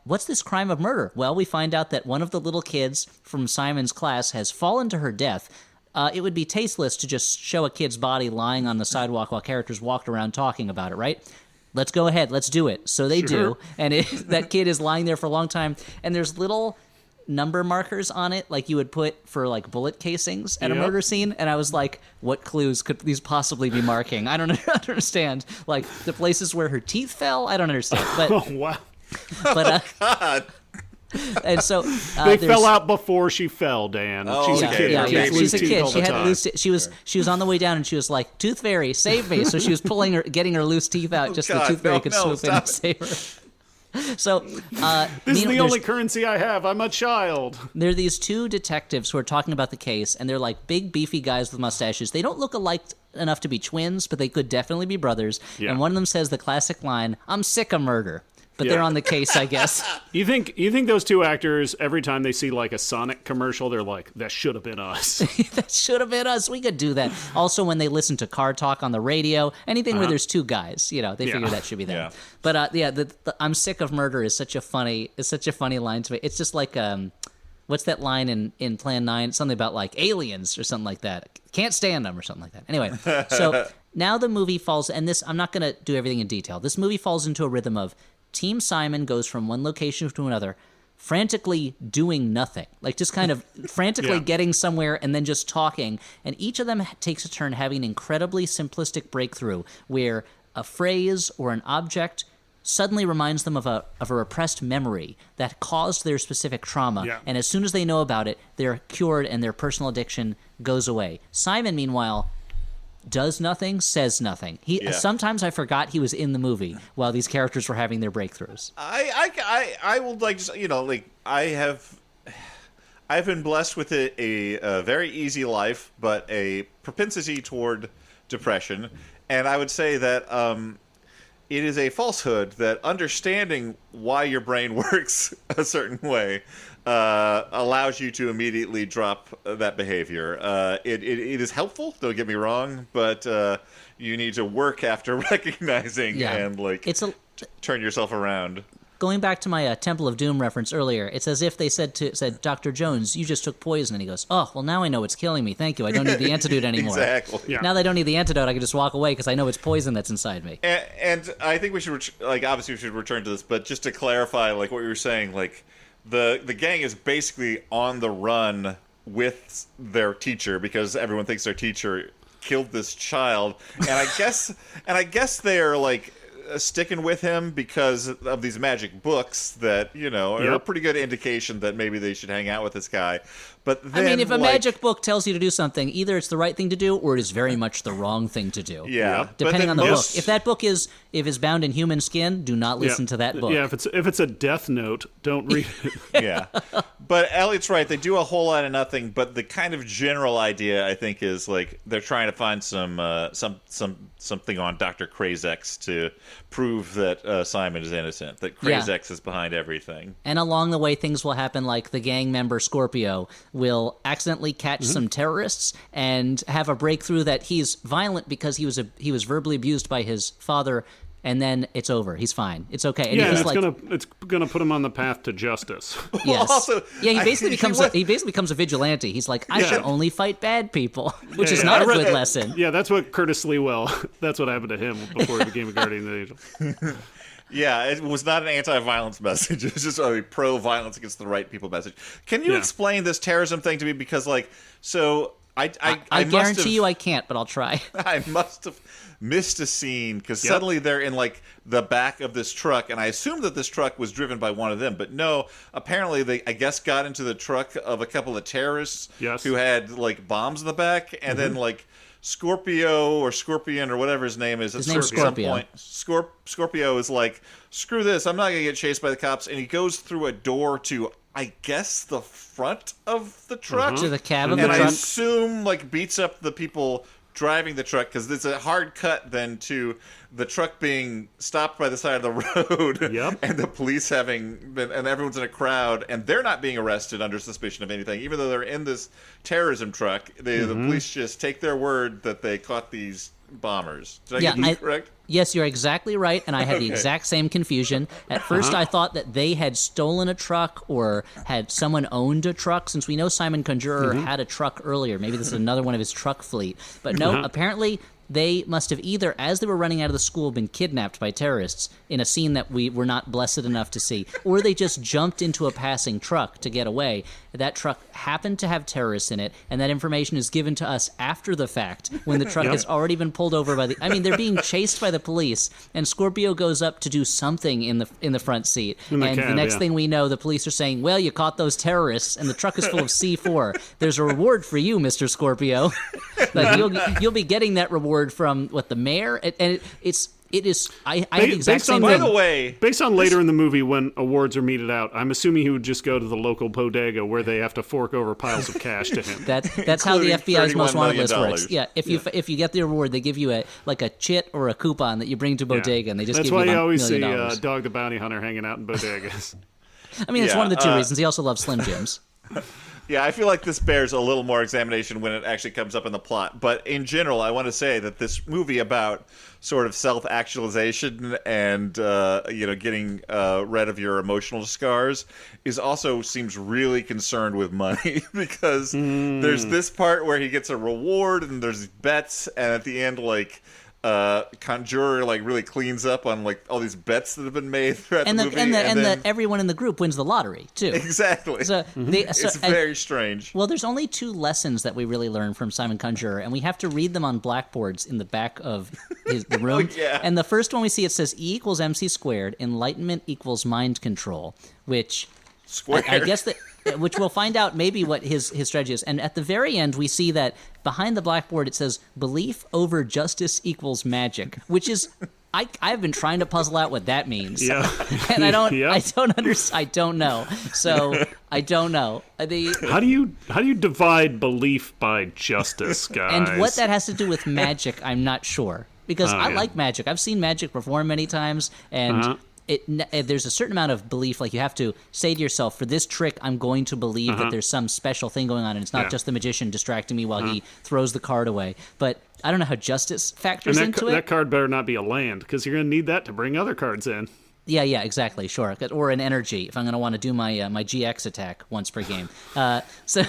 What's this crime of murder? Well, we find out that one of the little kids from Simon's class has fallen to her death. It would be tasteless to just show a kid's body lying on the sidewalk while characters walked around talking about it, right? Let's go ahead. Let's do it. So they do. And that kid is lying there for a long time. And there's little number markers on it like you would put for like bullet casings at a murder scene. And I was like, what clues could these possibly be marking? I don't understand. Like the places where her teeth fell? I don't understand. But, oh, wow. But, God. And so they fell out before she fell, Dan. She's a kid. Yeah. She's a kid. She had loose. She was on the way down, and she was like, "Tooth Fairy, save me!" So she was getting her loose teeth out, just so the Tooth Fairy could swoop in and save her. So this is the only currency I have. I'm a child. There are these two detectives who are talking about the case, and they're like big, beefy guys with mustaches. They don't look alike enough to be twins, but they could definitely be brothers. Yeah. And one of them says the classic line, "I'm sick of murder." But they're on the case, I guess. You think those two actors, every time they see like a Sonic commercial, they're like, that should have been us. That should have been us. We could do that. Also, when they listen to Car Talk on the radio, anything where there's two guys, they figure that should be them. Yeah. But the I'm sick of murder is such a funny line to me. It's just like what's that line in Plan 9? Something about like aliens or something like that. Can't stand them or something like that. Anyway, so now the movie falls, and this I'm not going to do everything in detail. This movie falls into a rhythm of Team Simon goes from one location to another, frantically doing nothing. Like just kind of frantically getting somewhere and then just talking. And each of them takes a turn having an incredibly simplistic breakthrough where a phrase or an object suddenly reminds them of a repressed memory that caused their specific trauma. Yeah. And as soon as they know about it, they're cured and their personal addiction goes away. Simon, meanwhile, does nothing, says nothing. Sometimes I forgot he was in the movie while these characters were having their breakthroughs. I will I've been blessed with a very easy life, but a propensity toward depression, and I would say that it is a falsehood that understanding why your brain works a certain way allows you to immediately drop that behavior. It is helpful, don't get me wrong, but you need to work after recognizing and turn yourself around. Going back to my Temple of Doom reference earlier, it's as if they said, Dr. Jones, you just took poison. And he goes, oh, well, now I know it's killing me. Thank you. I don't need the antidote anymore. Exactly. Yeah. Now that I don't need the antidote, I can just walk away because I know it's poison that's inside me. And I think we should, obviously we should return to this, but just to clarify, what you were saying, the gang is basically on the run with their teacher because everyone thinks their teacher killed this child, and I guess they're like sticking with him because of these magic books that are a pretty good indication that maybe they should hang out with this guy. But then, I mean, if a magic book tells you to do something, either it's the right thing to do or it is very much the wrong thing to do. Yeah, depending on the book. If that book is bound in human skin, do not listen to that book. Yeah, if it's a Death Note, don't read it. Yeah, but Elliot's right. They do a whole lot of nothing. But the kind of general idea, I think, is like they're trying to find something on Dr. Krazex to prove that Simon is innocent. That Krazex is behind everything. And along the way, things will happen like the gang member Scorpio will accidentally catch some terrorists and have a breakthrough that he's violent because he was verbally abused by his father, and then it's over. He's fine. It's okay. And it's gonna put him on the path to justice. Yes. Also, he basically becomes a vigilante. He's like, I should only fight bad people, which is not a good lesson. Yeah, that's what Curtis Leewell. That's what happened to him before he became a guardian of the angel. Yeah, it was not an anti-violence message. It was just a pro-violence against the right people message. Can you explain this terrorism thing to me? Because, I guarantee you I can't, but I'll try. I must have missed a scene because suddenly they're in the back of this truck, and I assumed that this truck was driven by one of them, but no. Apparently, they got into the truck of a couple of terrorists who had bombs in the back, and then Scorpio or Scorpion or whatever his name is. His name's Scorpio. Scorpio is like, screw this, I'm not going to get chased by the cops. And he goes through a door to, I guess, the front of the truck. To the cab of the truck. And truck. I assume, beats up the people driving the truck, because it's a hard cut then to the truck being stopped by the side of the road and the police having been, and everyone's in a crowd, and they're not being arrested under suspicion of anything, even though they're in this terrorism truck. The police just take their word that they caught these bombers. Did I get this correct? Yes, you're exactly right, and I had the exact same confusion. At first, I thought that they had stolen a truck or had someone owned a truck, since we know Simon Conjurer had a truck earlier. Maybe this is another one of his truck fleet. But no, apparently they must have either, as they were running out of the school, been kidnapped by terrorists in a scene that we were not blessed enough to see, or they just jumped into a passing truck to get away. That truck happened to have terrorists in it, and that information is given to us after the fact, when the truck has already been pulled over by the... I mean, they're being chased by the police, and Scorpio goes up to do something in the front seat. The next thing we know, the police are saying, well, you caught those terrorists, and the truck is full of C4. There's a reward for you, Mr. Scorpio. You'll be getting that reward from the mayor, and it is. I have the exact same thing. By the way, based on later in the movie when awards are meted out, I'm assuming he would just go to the local bodega where they have to fork over piles of cash to him. That's how the FBI's most wanted list works. Yeah, if you get the award, they give you a chit or a coupon that you bring to bodega, and they just give you $1 million. That's why you always see Dog the Bounty Hunter hanging out in bodegas. I mean, it's one of the two reasons. He also loves Slim Jims. Yeah, I feel like this bears a little more examination when it actually comes up in the plot. But in general, I want to say that this movie about sort of self-actualization and getting rid of your emotional scars seems really concerned with money, because there's this part where he gets a reward and there's bets, and at the end Conjurer really cleans up on all these bets that have been made throughout the movie, and everyone in the group wins the lottery too. Exactly. So it's very strange. Well, there's only 2 lessons that we really learn from Simon Conjurer, and we have to read them on blackboards in the back of the room. And the first one we see, it says E equals MC squared. Enlightenment equals mind control, which I guess that. Which we'll find out maybe what his strategy is. And at the very end, we see that behind the blackboard it says belief over justice equals magic, which is I've been trying to puzzle out what that means. Yeah. And I don't understand. I don't know. So I don't know. How do you divide belief by justice, guys? And what that has to do with magic, I'm not sure, because I like magic. I've seen magic perform many times, and there's a certain amount of belief. You have to say to yourself, for this trick, I'm going to believe that there's some special thing going on, and it's not just the magician distracting me while he throws the card away. But I don't know how justice factors into it. That card better not be a land, because you're going to need that to bring other cards in. Yeah, exactly, sure. Or an energy, if I'm going to want to do my GX attack once per game. So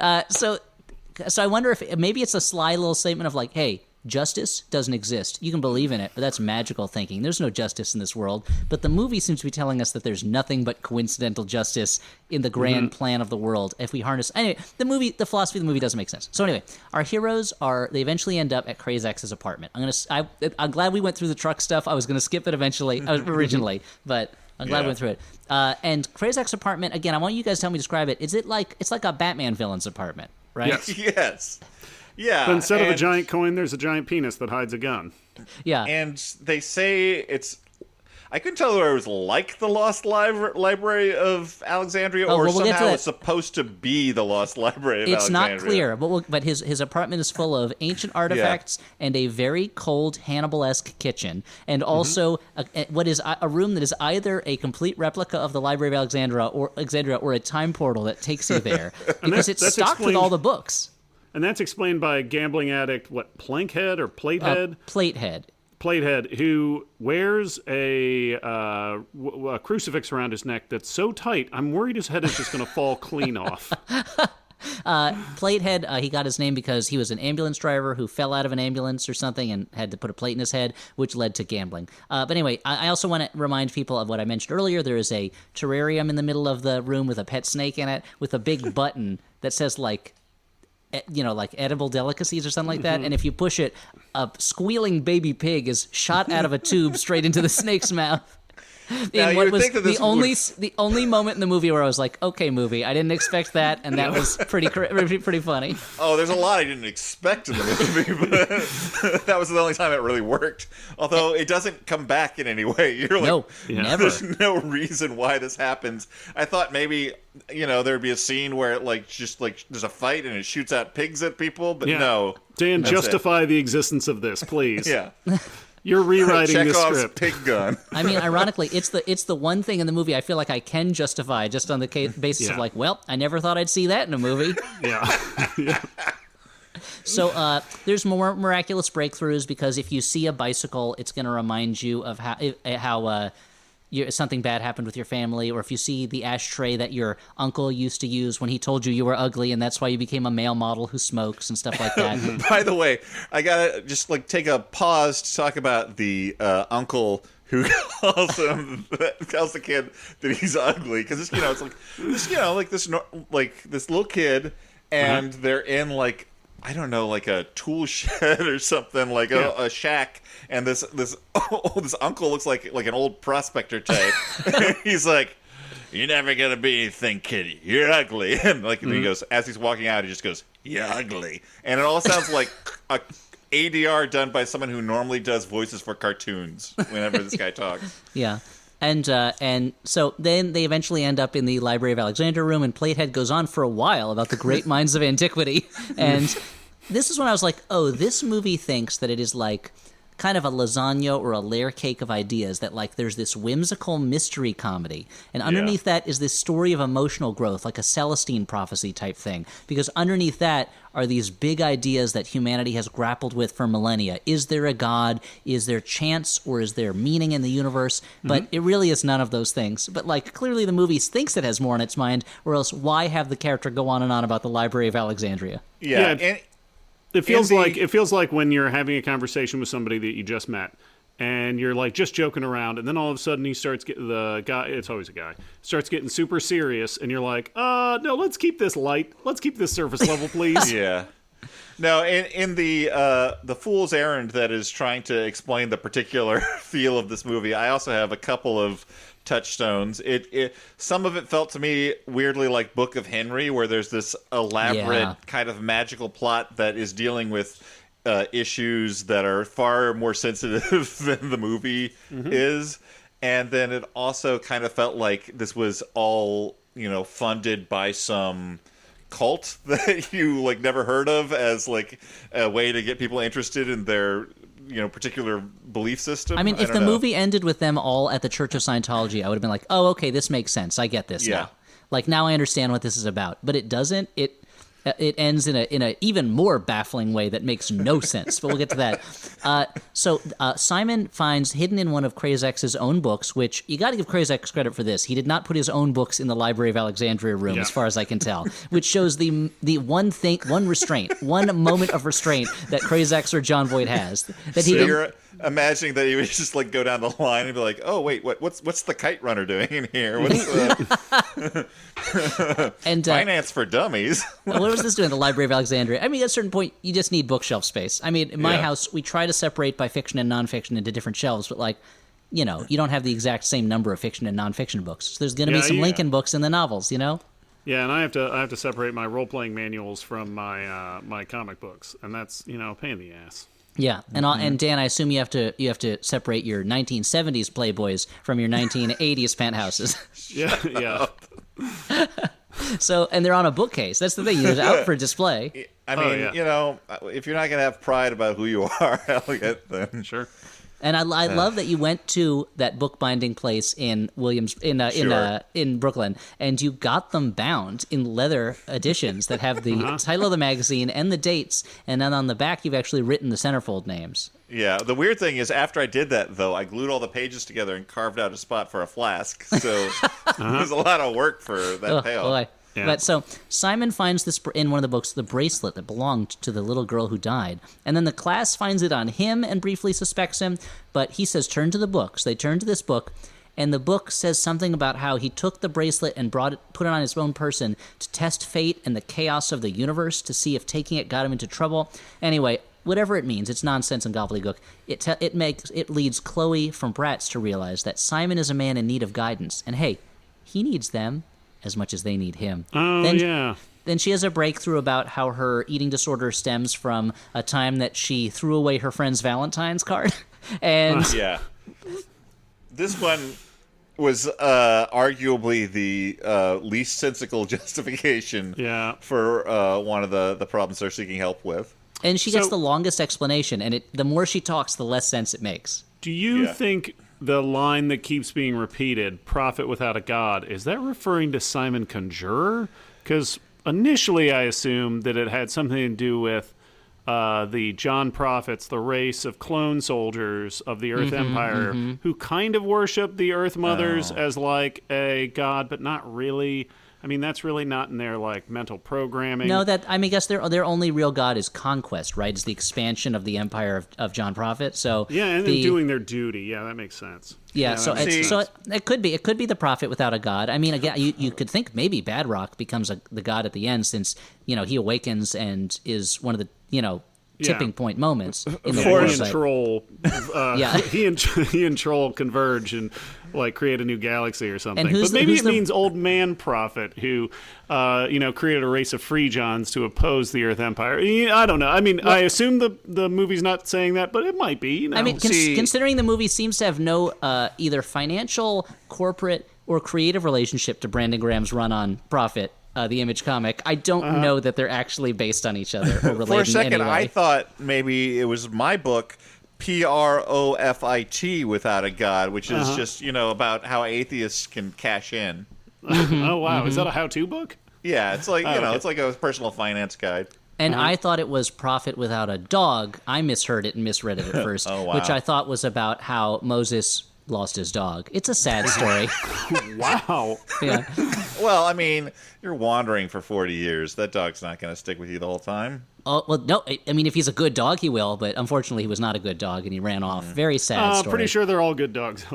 I wonder if maybe it's a sly little statement of hey, justice doesn't exist. You can believe in it, but that's magical thinking. There's no justice in this world. But the movie seems to be telling us that there's nothing but coincidental justice in the grand plan of the world. If we harness... Anyway, the philosophy of the movie doesn't make sense. So anyway, our heroes they eventually end up at Krazak's apartment. I'm glad we went through the truck stuff. I was going to skip it originally, but... I'm glad we went through it. And Krazak's apartment, again, I want you guys to help me describe it. It's like a Batman villain's apartment, right? Yes. Yes. Yeah. But instead of a giant coin, there's a giant penis that hides a gun. Yeah. And they say it's... I couldn't tell whether it was like the Lost Library of Alexandria or somehow it's supposed to be the Lost Library of Alexandria. It's not clear, but his apartment is full of ancient artifacts and a very cold Hannibal-esque kitchen, and also what is a room that is either a complete replica of the Library of Alexandria or a time portal that takes you there, because it's stocked with all the books. And that's explained by a gambling addict, Plankhead or Platehead? Platehead, who wears a crucifix around his neck that's so tight, I'm worried his head is just going to fall clean off. Platehead, he got his name because he was an ambulance driver who fell out of an ambulance or something and had to put a plate in his head, which led to gambling. But anyway, I also want to remind people of what I mentioned earlier. There is a terrarium in the middle of the room with a pet snake in it, with a big button that says, like edible delicacies or something like that. And if you push it, a squealing baby pig is shot out of a tube straight into the snake's mouth. In what was the only moment in the movie where I was like, okay, movie, I didn't expect that, and that was pretty funny. Oh, there's a lot I didn't expect in the movie, but that was the only time it really worked. Although it doesn't come back in any way. You're like, no, never. There's no reason why this happens. I thought maybe, there'd be a scene where there's a fight and it shoots out pigs at people, but no. Dan, justify the existence of this, please. Yeah. You're rewriting this script. Pig gun. I mean, ironically, it's the one thing in the movie I feel like I can justify just on the basis of I never thought I'd see that in a movie. Yeah. So there's more miraculous breakthroughs because if you see a bicycle, it's going to remind you of how something bad happened with your family, or if you see the ashtray that your uncle used to use when he told you were ugly and that's why you became a male model who smokes and stuff like that. By the way, I gotta just take a pause to talk about the uncle who calls the kid that he's ugly, because this little kid, and they're in I don't know, a tool shed or something, a shack, and this uncle looks like an old prospector type. He's like, "You're never gonna be anything, kid. You're ugly." And he goes, as he's walking out, he just goes, "You're ugly," and it all sounds like a ADR done by someone who normally does voices for cartoons whenever this guy talks. Yeah. And so then they eventually end up in the Library of Alexandria room, and Platehead goes on for a while about the great minds of antiquity. And this is when I was like, oh, this movie thinks that it is kind of a lasagna or a layer cake of ideas, that there's this whimsical mystery comedy, and underneath that is this story of emotional growth, like a Celestine prophecy type thing, because underneath that are these big ideas that humanity has grappled with for millennia. Is there a God? Is there chance? Or is there meaning in the universe? But it really is none of those things. But clearly the movie thinks it has more on its mind, or else why have the character go on and on about the Library of Alexandria? Yeah. And it feels like when you're having a conversation with somebody that you just met, and you're just joking around, and then all of a sudden he starts getting, the guy, it's always a guy, starts getting super serious, and you're like, no, let's keep this light, let's keep this surface level, please. Yeah. No, in the fool's errand that is trying to explain the particular feel of this movie, I also have a couple of touchstones. Some of it felt to me weirdly like Book of Henry, where there's this elaborate kind of magical plot that is dealing with issues that are far more sensitive than the movie is. And then it also kind of felt like this was all, funded by some cult that you never heard of as a way to get people interested in their particular belief system. I mean, if the movie ended with them all at the Church of Scientology, I would have been like, oh, okay, this makes sense. I get this now. Now I understand what this is about. But it doesn't. It ends in a even more baffling way that makes no sense, but we'll get to that. So Simon finds hidden in one of Krazak's own books, which you got to give Krazak credit for this. He did not put his own books in the Library of Alexandria room, as far as I can tell, which shows the one moment of restraint that Krazak or John Voight has. That he you're imagining that he would just like go down the line and be like, "Oh wait, what's the kite runner doing in here? What's the and finance for dummies?" What was this doing in the Library of Alexandria? I mean, at a certain point, you just need bookshelf space. I mean, in my house, we try to separate by fiction and nonfiction into different shelves, but like, you don't have the exact same number of fiction and nonfiction books. So there's going to be some Lincoln books in the novels, Yeah, and I have to separate my role playing manuals from my my comic books, and that's a pain in the ass. Yeah, and Dan, I assume you have to separate your 1970s Playboys from your 1980s penthouses. Yeah. So, and they're on a bookcase. That's the thing. They're out for display. I mean, if you're not going to have pride about who you are, Elliot, then sure. And I love that you went to that bookbinding place in in Brooklyn, and you got them bound in leather editions that have the title of the magazine and the dates, and then on the back you've actually written the centerfold names. Yeah, the weird thing is after I did that, though, I glued all the pages together and carved out a spot for a flask. So it was a lot of work for that payoff. Boy. Yeah. But so Simon finds this in one of the books, the bracelet that belonged to the little girl who died. And then the class finds it on him and briefly suspects him. But he says, turn to the book. So they turn to this book. And the book says something about how he took the bracelet and put it on his own person to test fate and the chaos of the universe to see if taking it got him into trouble. Anyway, whatever it means, it's nonsense and gobbledygook. It leads Chloe from Bratz to realize that Simon is a man in need of guidance. And hey, he needs them as much as they need him. Then she has a breakthrough about how her eating disorder stems from a time that she threw away her friend's Valentine's card. And this one was arguably the least sensical justification for one of the problems they're seeking help with. And she gets the longest explanation, and the more she talks, the less sense it makes. Do you think the line that keeps being repeated, prophet without a god, is that referring to Simon Conjurer? Because initially I assumed that it had something to do with the John Prophets, the race of clone soldiers of the Earth Empire, who kind of worship the Earth Mothers as like a god, but not really. I mean, that's really not in their like mental programming. No, I guess their only real god is conquest, right? It's the expansion of the empire of John Prophet. So and then doing their duty. Yeah, that makes sense. Yeah, so it could be the prophet without a god. I mean, again, you could think maybe Badrock becomes the god at the end, since he awakens and is one of the tipping point moments in the he and Troll converge and like create a new galaxy or something. But maybe it means old man prophet who created a race of free Johns to oppose the Earth Empire. I don't know. I mean, I assume the movie's not saying that, but it might be. I mean, considering the movie seems to have no either financial, corporate, or creative relationship to Brandon Graham's run on Prophet, the Image comic, I don't know that they're actually based on each other or related. For a second, in any way. I thought maybe it was my book, Profit without a god, which is just about how atheists can cash in. Oh wow, is that a how-to book? Yeah, it's like it's like a personal finance guide. And I thought it was Prophet without a dog. I misheard it and misread it at first, which I thought was about how Moses lost his dog. It's a sad story. Wow. Yeah. Well, I mean, you're wandering for 40 years. That dog's not going to stick with you the whole time. Oh, well, no. I mean, if he's a good dog, he will. But unfortunately, he was not a good dog, and he ran off. Very sad story. Pretty sure they're all good dogs.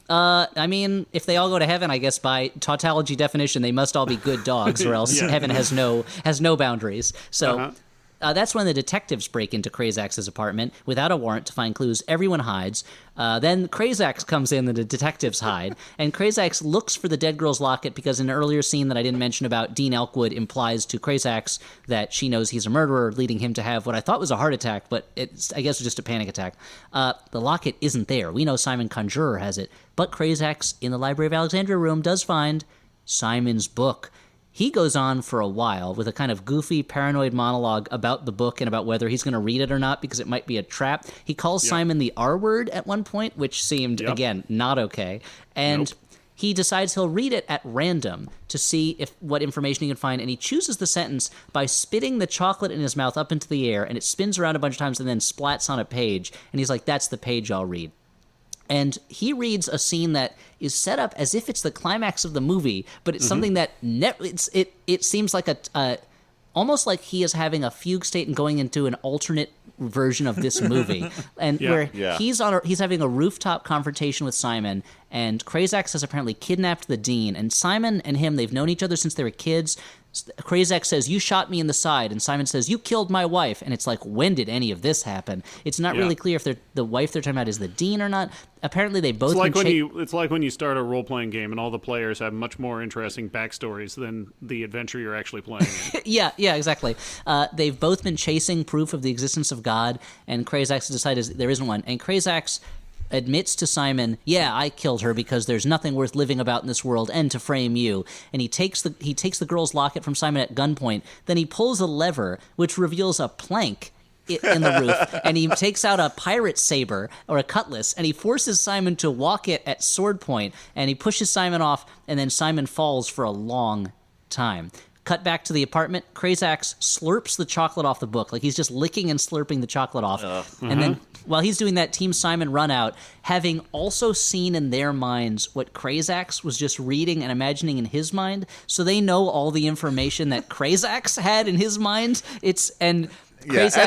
I mean, if they all go to heaven, I guess by tautology definition, they must all be good dogs, or else heaven has no boundaries. So. That's when the detectives break into Krazak's apartment without a warrant to find clues. Everyone hides. Then Krazak comes in and the detectives hide. And Krazak looks for the dead girl's locket because in an earlier scene that I didn't mention about, Dean Elkwood implies to Krazak that she knows he's a murderer, leading him to have what I thought was a heart attack, but I guess it was just a panic attack. The locket isn't there. We know Simon Conjurer has it. But Krazak, in the Library of Alexandria room, does find Simon's book. He goes on for a while with a kind of goofy, paranoid monologue about the book and about whether he's going to read it or not because it might be a trap. He calls Simon the R word at one point, which seemed, again, not okay. And he decides he'll read it at random to see what information he can find, and he chooses the sentence by spitting the chocolate in his mouth up into the air, and it spins around a bunch of times and then splats on a page, and he's like, that's the page I'll read. And he reads a scene that is set up as if it's the climax of the movie, but it's something that it seems like almost like he is having a fugue state and going into an alternate version of this movie, and he's having a rooftop confrontation with Simon, and Krazak has apparently kidnapped the dean, and Simon and him, they've known each other since they were kids. Krazak says, you shot me in the side, and Simon says, you killed my wife, and it's like, when did any of this happen? It's not really clear if the wife they're talking about is the dean or not. Apparently they both it's like when you start a role-playing game and all the players have much more interesting backstories than the adventure you're actually playing in. yeah, exactly. They've both been chasing proof of the existence of God, and Krazak's decided there isn't one, and Krazak's admits to Simon, I killed her because there's nothing worth living about in this world, and to frame you. And he takes the girl's locket from Simon at gunpoint. Then he pulls a lever, which reveals a plank in the roof, and he takes out a pirate saber or a cutlass, and he forces Simon to walk it at sword point, and he pushes Simon off, and then Simon falls for a long time. Cut back to the apartment. Krazak slurps the chocolate off the book. Like, he's just licking and slurping the chocolate off. And then, while he's doing that, Team Simon run out, having also seen in their minds what Krazak was just reading and imagining in his mind. So they know all the information that Krazak had in his mind. At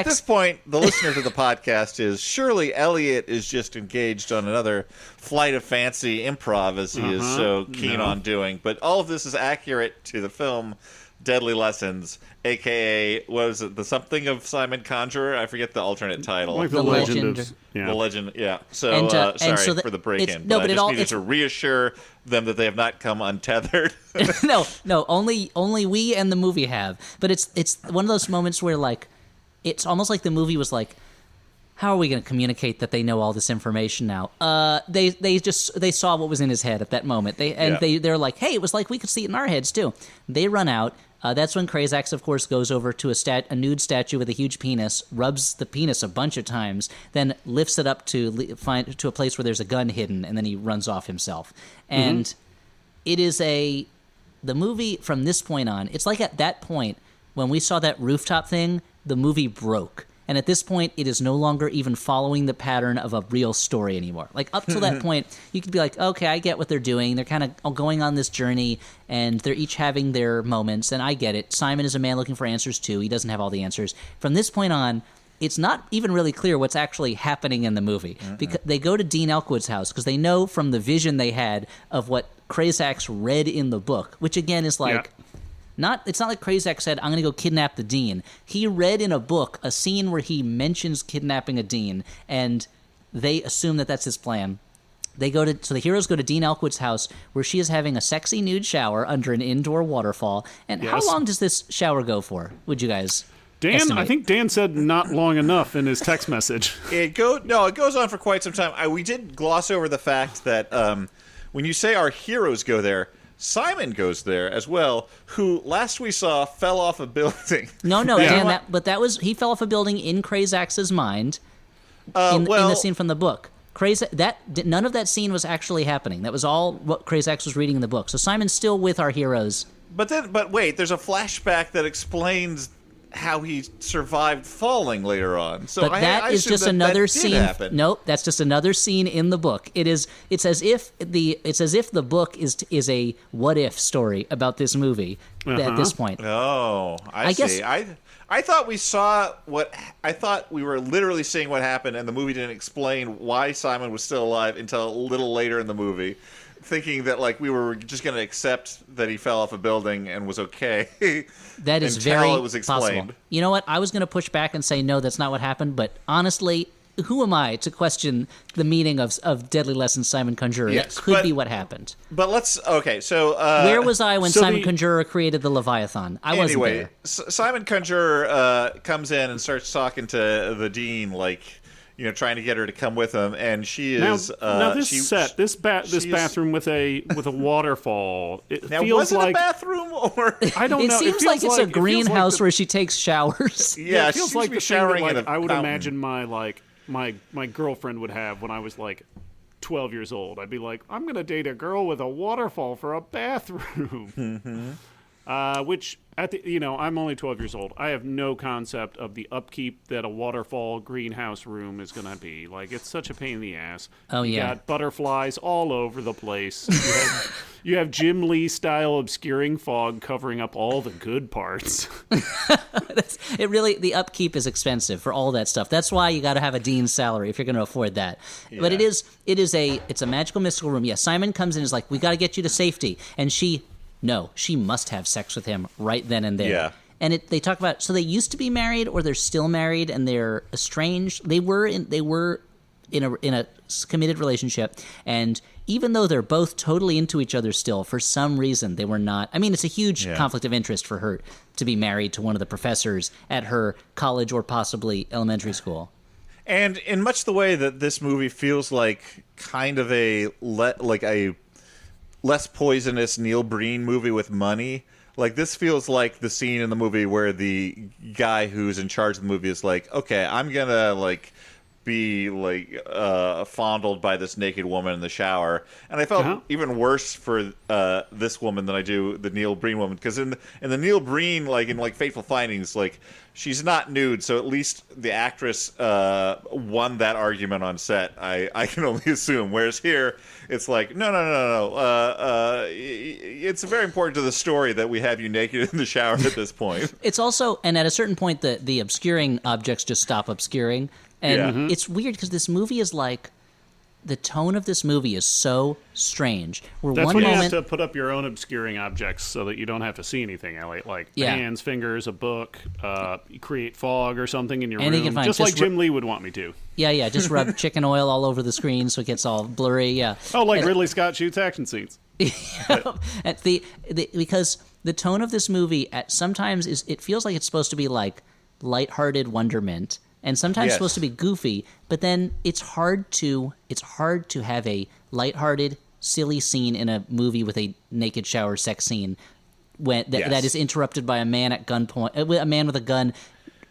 this point, the listener to the podcast is, surely Elliot is just engaged on another flight of fancy improv, as he is so keen on doing. But all of this is accurate to the film Deadly Lessons, a.k.a. what was it, the something of Simon Conjurer? I forget the alternate title. Like the Legend. The Legend, yeah. So, sorry for the break-in. But I just needed to reassure them that they have not come untethered. No, only we and the movie have. But it's one of those moments where, like, it's almost like the movie was like, how are we going to communicate that they know all this information now? They saw what was in his head at that moment. They're like, hey, it was like we could see it in our heads too. They run out. That's when Krazak, of course, goes over to a nude statue with a huge penis, rubs the penis a bunch of times, then lifts it up to a place where there's a gun hidden, and then he runs off himself. And it is the movie from this point on. It's like at that point when we saw that rooftop thing, the movie broke. And at this point, it is no longer even following the pattern of a real story anymore. Like, up till that point, you could be like, okay, I get what they're doing. They're kind of going on this journey, and they're each having their moments, and I get it. Simon is a man looking for answers, too. He doesn't have all the answers. From this point on, it's not even really clear what's actually happening in the movie. Because they go to Dean Elkwood's house, because they know from the vision they had of what Krazak read in the book, which, again, is like... It's not like Krazak said, I'm going to go kidnap the dean. He read in a book a scene where he mentions kidnapping a dean, and they assume that that's his plan. So the heroes go to Dean Elkwood's house, where she is having a sexy nude shower under an indoor waterfall. And how long does this shower go for, would you guys estimate? I think Dan said not long enough in his text message. It goes on for quite some time. We did gloss over the fact that when you say our heroes go there, Simon goes there as well, who last we saw fell off a building. No, Dan, he fell off a building in Krazak's mind in the scene from the book. None of that scene was actually happening. That was all what Krazak was reading in the book. So Simon's still with our heroes. But wait, there's a flashback that explains how he survived falling later on. So but that is just another scene. Nope, that's just another scene in the book. It's as if the book is a what if story about this movie at this point. Oh, I see. I thought we were literally seeing what happened, and the movie didn't explain why Simon was still alive until a little later in the movie, thinking that like we were just going to accept that he fell off a building and was okay. That is very it was explained. Possible. You know what? I was going to push back and say no, that's not what happened. But honestly, who am I to question the meaning of Deadly Lessons, Simon Conjurer? Yes, that could be what happened. But so where was I when Simon Conjurer created the Leviathan? I wasn't there. Simon Conjurer comes in and starts talking to the dean, like, trying to get her to come with him, and she is. Now this bathroom with a waterfall. Was it a bathroom or I don't know. It seems like it's a greenhouse where she takes showers. Yeah, it feels like the showering. I would imagine my girlfriend would have when I was like 12 years old. I'd be like, I'm going to date a girl with a waterfall for a bathroom. Which, I'm only 12 years old. I have no concept of the upkeep that a waterfall greenhouse room is going to be. Like, it's such a pain in the ass. Oh, you yeah. got butterflies all over the place. You have Jim Lee-style obscuring fog covering up all the good parts. The upkeep is expensive for all that stuff. That's why you got to have a dean's salary if you're going to afford that. Yeah. But it's a magical mystical room. Yeah, Simon comes in and is like, we got to get you to safety. And she must have sex with him right then and there. Yeah. And they talk about, so they used to be married or they're still married and they're estranged. They were in a committed relationship, and even though they're both totally into each other still, for some reason they were not. I mean, it's a huge conflict of interest for her to be married to one of the professors at her college or possibly elementary school. And in much the way that this movie feels like kind of a less poisonous Neil Breen movie with money. Like, this feels like the scene in the movie where the guy who's in charge of the movie is like, okay, I'm gonna be fondled by this naked woman in the shower. And I felt even worse for this woman than I do the Neil Breen woman, because in the Neil Breen, in Fateful Findings, she's not nude, so at least the actress won that argument on set. I can only assume. Whereas here, it's like, no. It's very important to the story that we have you naked in the shower at this point. It's also, and at a certain point, the obscuring objects just stop obscuring. And it's weird because this movie is the tone of this movie is so strange. That's when you have to put up your own obscuring objects so that you don't have to see anything, Elliot. Hands, fingers, a book, you create fog or something in your room. Just like Jim Lee would want me to. Yeah, just rub chicken oil all over the screen so it gets all blurry, yeah. Oh, Ridley Scott shoots action scenes. Because the tone of this movie sometimes it feels like it's supposed to be lighthearted wonderment. And sometimes it's supposed to be goofy, but then it's hard to have a lighthearted, silly scene in a movie with a naked shower sex scene that is interrupted by a man at gunpoint, a man with a gun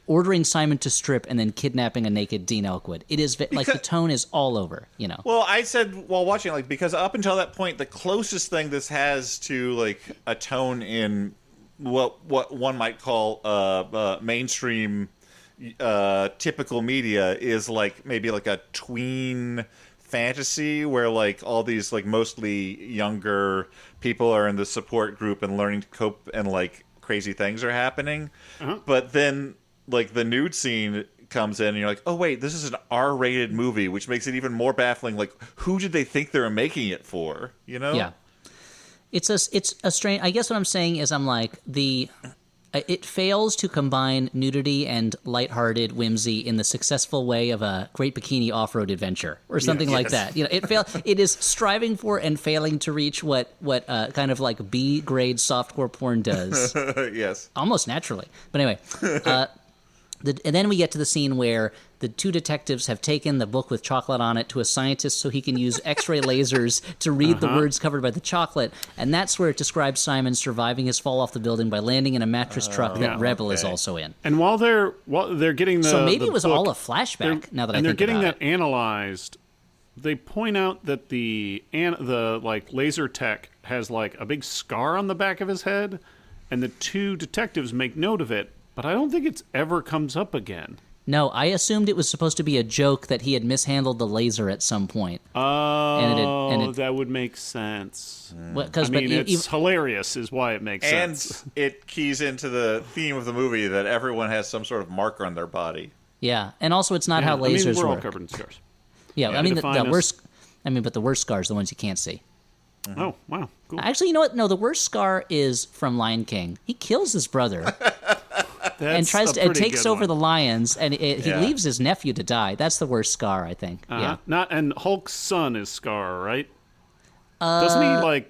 ordering Simon to strip and then kidnapping a naked Dean Elkwood. It is the tone is all over, Well, I said while watching, because up until that point, the closest thing this has to a tone in what one might call mainstream. Typical media is maybe a tween fantasy where all these mostly younger people are in the support group and learning to cope and crazy things are happening. But then the nude scene comes in and you're like, oh wait, this is an R-rated movie, which makes it even more baffling. Who did they think they were making it for? Yeah, it's a strange. I guess what I'm saying is it fails to combine nudity and lighthearted whimsy in the successful way of a Great Bikini Off-Road Adventure or something like that. It is striving for and failing to reach what kind of B-grade softcore porn does. Yes. Almost naturally. But anyway, and then we get to the scene where the two detectives have taken the book with chocolate on it to a scientist so he can use X-ray lasers to read the words covered by the chocolate. And that's where it describes Simon surviving his fall off the building by landing in a mattress truck that Rebel is also in. And while they're getting so maybe it was all a flashback. Now that I think about it, and they're getting that analyzed, they point out that the laser tech has a big scar on the back of his head, and the two detectives make note of it. But I don't think it's ever comes up again. No, I assumed it was supposed to be a joke that he had mishandled the laser at some point. Oh, that would make sense. It's hilarious is why it makes sense. And it keys into the theme of the movie that everyone has some sort of marker on their body. Yeah, and also it's not how lasers we're work. all covered in scars. Yeah, the worst. But the worst scars are the ones you can't see. Oh, wow, cool. Actually, you know what? No, the worst scar is from Lion King. He kills his brother. And takes over the lions, and he leaves his nephew to die. That's the worst Scar, I think. Yeah. And Hulk's son is Scar, right? Doesn't he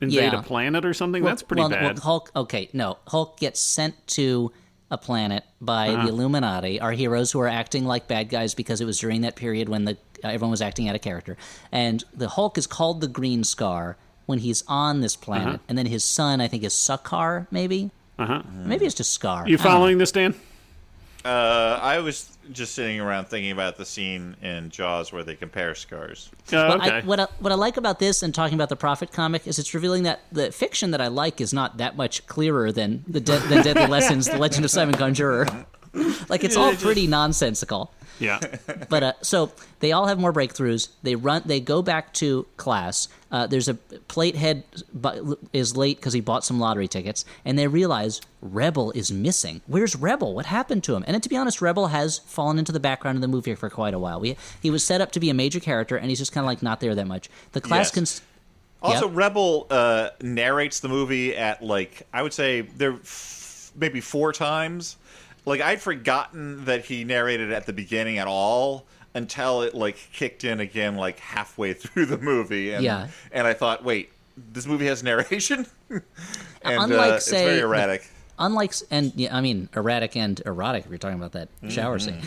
invade a planet or something? That's pretty bad. Hulk gets sent to a planet by the Illuminati, our heroes who are acting like bad guys because it was during that period when everyone was acting out of character. And the Hulk is called the Green Scar when he's on this planet, and then his son, I think, is Sakaar, maybe. Maybe it's just Scar. You following this, Dan? I was just sitting around thinking about the scene in Jaws where they compare scars. Okay. What I like about this and talking about the Prophet comic is it's revealing that the fiction that I like is not that much clearer than the Deadly Lessons, The Legend of Simon Conjurer. Like, it's all pretty nonsensical. Yeah. But so they all have more breakthroughs. They go back to class. There's a Platehead is late because he bought some lottery tickets, and they realize Rebel is missing. Where's Rebel? What happened to him? And to be honest, Rebel has fallen into the background of the movie for quite a while. He was set up to be a major character, and he's just kind of like not there that much. The class Also, Yep. Rebel narrates the movie at, like, I would say maybe 4 times. Like, I'd forgotten that he narrated at the beginning at all until it, like, kicked in again, like, halfway through the movie. And, and I thought, wait, this movie has narration? And unlike, it's very erratic. Erratic and erotic, if you're talking about that shower scene.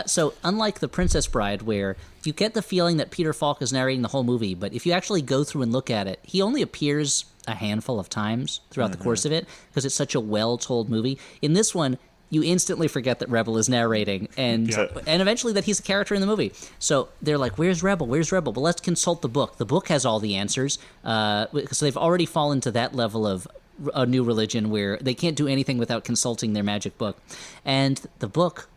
So unlike The Princess Bride, where you get the feeling that Peter Falk is narrating the whole movie, but if you actually go through and look at it, he only appears a handful of times throughout the course of it, because it's such a well-told movie. In this one, you instantly forget that Rebel is narrating, and eventually that he's a character in the movie. So they're like, where's Rebel? Where's Rebel? But let's consult the book. The book has all the answers. So they've already fallen to that level of a new religion where they can't do anything without consulting their magic book. And the book,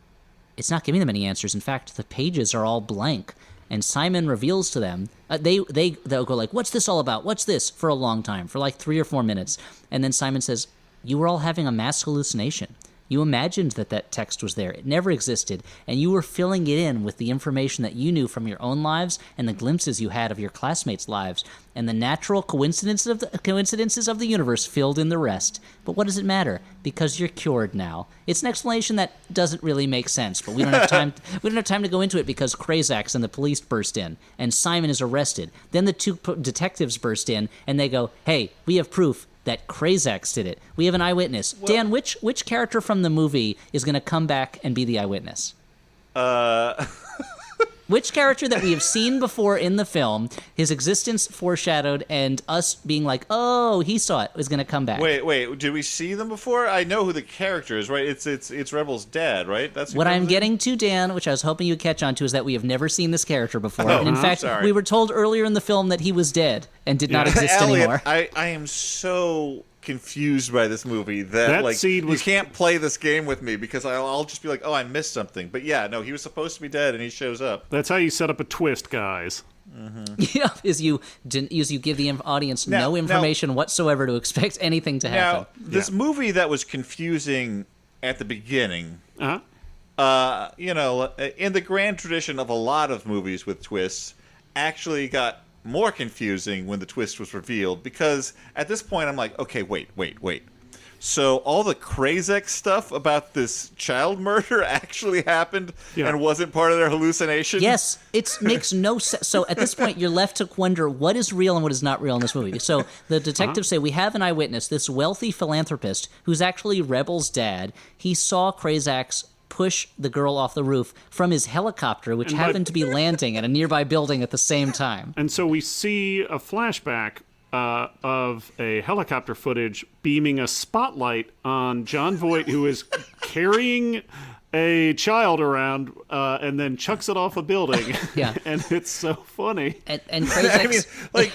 it's not giving them any answers. In fact, the pages are all blank. And Simon reveals to them, they'll go like, what's this all about? What's this? For a long time, for like 3 or 4 minutes. And then Simon says, you were all having a mass hallucination. You imagined that text was there. It never existed, and you were filling it in with the information that you knew from your own lives and the glimpses you had of your classmates' lives, and the natural coincidences of the universe filled in the rest. But what does it matter? Because you're cured now. It's an explanation that doesn't really make sense, but we don't have time. We don't have time to go into it because Krazax and the police burst in, and Simon is arrested. Then the 2 detectives burst in, and they go, "Hey, we have proof that Krazax did it. We have an eyewitness." Well, Dan, which character from the movie is going to come back and be the eyewitness? Which character that we have seen before in the film, his existence foreshadowed, and us being like, oh, he saw it, is going to come back? Wait, did we see them before? I know who the character is, right? It's Rebel's dad, right? That's what I'm getting to, Dan, which I was hoping you'd catch on to, is that we have never seen this character before. Oh, and in fact, we were told earlier in the film that he was dead and did not exist anymore. I am so confused by this movie that like you can't play this game with me because I'll just be like, oh, I missed something. But yeah, no, he was supposed to be dead and he shows up. That's how you set up a twist, guys. Yeah, is you give the audience no information whatsoever to expect anything to happen. Now, this movie that was confusing at the beginning, in the grand tradition of a lot of movies with twists, actually got more confusing when the twist was revealed, because at this point I'm like, okay, wait. So all the Krazax stuff about this child murder actually happened and wasn't part of their hallucination? Yes, it makes no sense. So at this point, you're left to wonder what is real and what is not real in this movie. So the detectives say, we have an eyewitness, this wealthy philanthropist, who's actually Rebel's dad. He saw Krazax push the girl off the roof from his helicopter, which happened to be landing at a nearby building at the same time. And so we see a flashback of a helicopter footage beaming a spotlight on John Voight, who is carrying a child around and then chucks it off a building. Yeah. And it's so funny. And Krazax...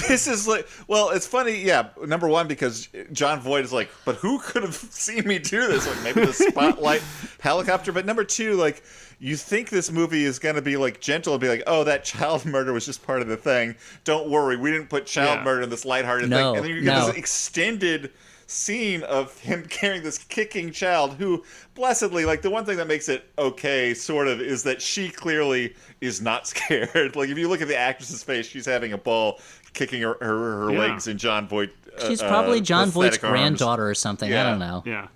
this is like... Well, it's funny, yeah, number one, because John Voight is like, but who could have seen me do this? Like, maybe the spotlight helicopter. But number two, like... You think this movie is going to be like gentle and be like, oh, that child murder was just part of the thing. Don't worry, we didn't put child murder in this lighthearted thing. And then you get this extended scene of him carrying this kicking child who, blessedly, like the one thing that makes it okay, sort of, is that she clearly is not scared. Like if you look at the actress's face, she's having a ball kicking her legs in John Voight. She's probably John Voight's granddaughter or something. Yeah. I don't know. Yeah.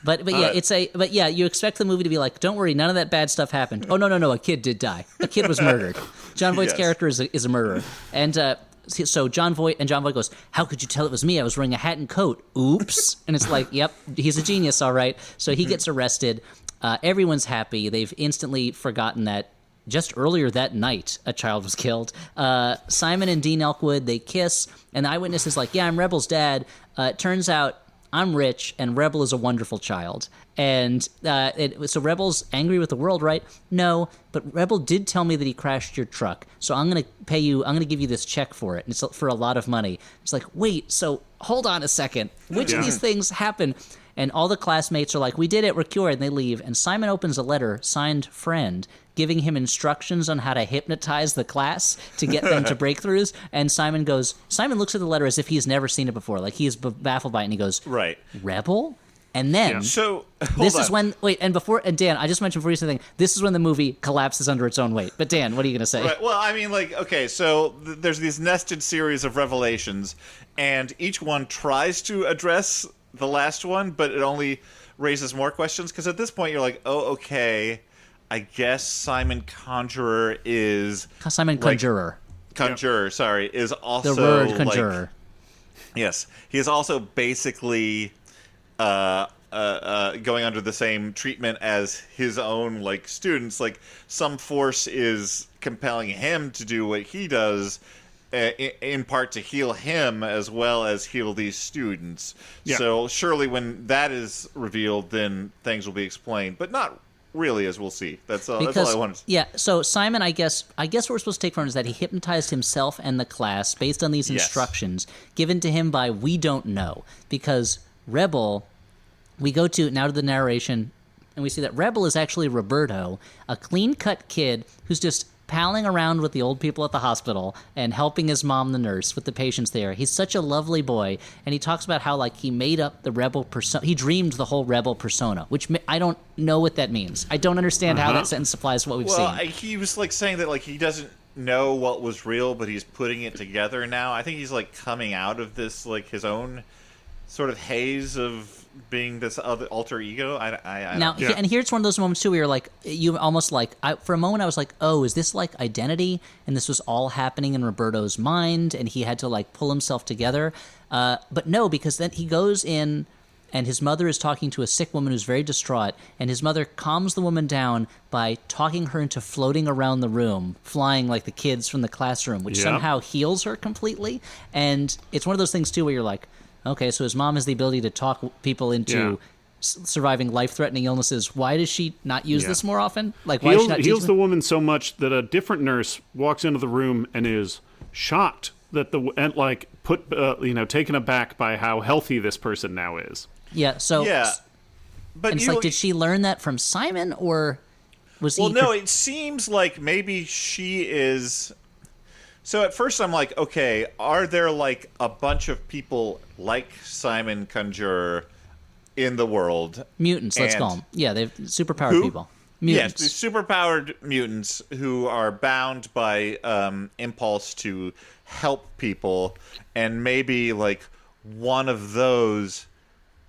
But you expect the movie to be like, don't worry, none of that bad stuff happened. Oh no, a kid did die. A kid was murdered. John Voight's character is a murderer. And so John Voight goes, how could you tell it was me? I was wearing a hat and coat. Oops. And it's like, yep, he's a genius, all right. So he gets arrested. Everyone's happy. They've instantly forgotten that just earlier that night a child was killed. Simon and Dean Elkwood, they kiss, and the eyewitness is like, yeah, I'm Rebel's dad. It turns out I'm rich, and Rebel is a wonderful child. And so Rebel's angry with the world, right? No, but Rebel did tell me that he crashed your truck, so I'm going to pay you, I'm going to give you this check for it, and it's for a lot of money. It's like, wait, so hold on a second. Which of these things happen? And all the classmates are like, we did it, we're cured, and they leave. And Simon opens a letter, signed friend, giving him instructions on how to hypnotize the class to get them to breakthroughs. And Simon looks at the letter as if he's never seen it before. Like, he is baffled by it, and he goes, right. Rebel? And then, so is when, and Dan, I just mentioned before you say anything, this is when the movie collapses under its own weight. But Dan, what are you going to say? Right. Well, I mean, like, okay, so there's these nested series of revelations, and each one tries to address the last one, but it only raises more questions, because at this point you're like, oh, okay, I guess Simon Conjurer is... Conjurer, sorry, is also... The word Conjurer. Yes, he is also basically... going under the same treatment as his own, like, students. Like, some force is compelling him to do what he does, in part to heal him as well as heal these students. Yeah. So surely when that is revealed, then things will be explained, but not really, as we'll see. That's all I wanted to say. Yeah, so Simon, I guess what we're supposed to take from it is that he hypnotized himself and the class based on these instructions given to him by we don't know. Because Rebel, we go to the narration, and we see that Rebel is actually Roberto, a clean-cut kid who's just palling around with the old people at the hospital and helping his mom, the nurse, with the patients there. He's such a lovely boy, and he talks about how, like, he made up the Rebel persona. He dreamed the whole Rebel persona, which I don't know what that means. I don't understand how that sentence applies to what we've seen. He was, like, saying that, like, he doesn't know what was real, but he's putting it together now. I think he's, like, coming out of this, like, his own sort of haze of being this other alter ego. And here's one of those moments too where you're like, you almost like, for a moment I was like, oh, is this like Identity, and this was all happening in Roberto's mind and he had to like pull himself together, but no, because then he goes in and his mother is talking to a sick woman who's very distraught, and his mother calms the woman down by talking her into floating around the room, flying like the kids from the classroom, which somehow heals her completely. And it's one of those things too where you're like, okay, so his mom has the ability to talk people into surviving life-threatening illnesses. Why does she not use this more often? Like, why does she not heals the woman so much that a different nurse walks into the room and is shocked that taken aback by how healthy this person now is. Yeah. So but it's like, did she learn that from Simon, or was he? Well, no. It seems like maybe she is. So at first I'm like, okay, are there like a bunch of people like Simon Conjurer in the world? Mutants, let's call them. Yeah, they've superpowered people. Mutants. Yes, these superpowered mutants who are bound by impulse to help people, and maybe like one of those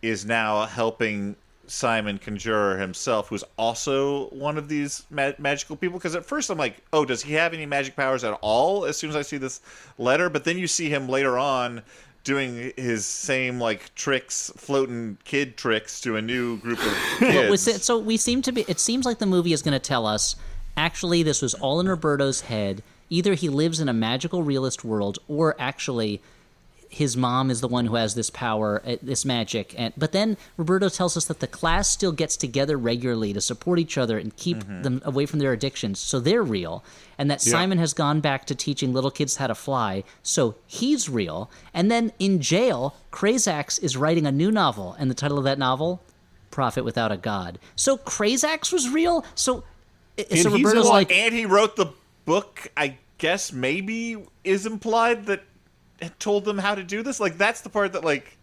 is now helping Simon Conjurer himself, who's also one of these magical people. Because at first I'm like, oh, does he have any magic powers at all, as soon as I see this letter? But then you see him later on doing his same like tricks, floating kid tricks to a new group of kids. So we seem to be, it seems like the movie is going to tell us, actually this was all in Roberto's head. Either he lives in a magical realist world, or actually his mom is the one who has this power, this magic. But then Roberto tells us that the class still gets together regularly to support each other and keep them away from their addictions, so they're real. And that Simon has gone back to teaching little kids how to fly, so he's real. And then in jail, Krazax is writing a new novel, and the title of that novel, Prophet Without a God. So Krazax was real? So Roberto's like... And he wrote the book, I guess maybe is implied that told them how to do this. Like, that's the part that, like,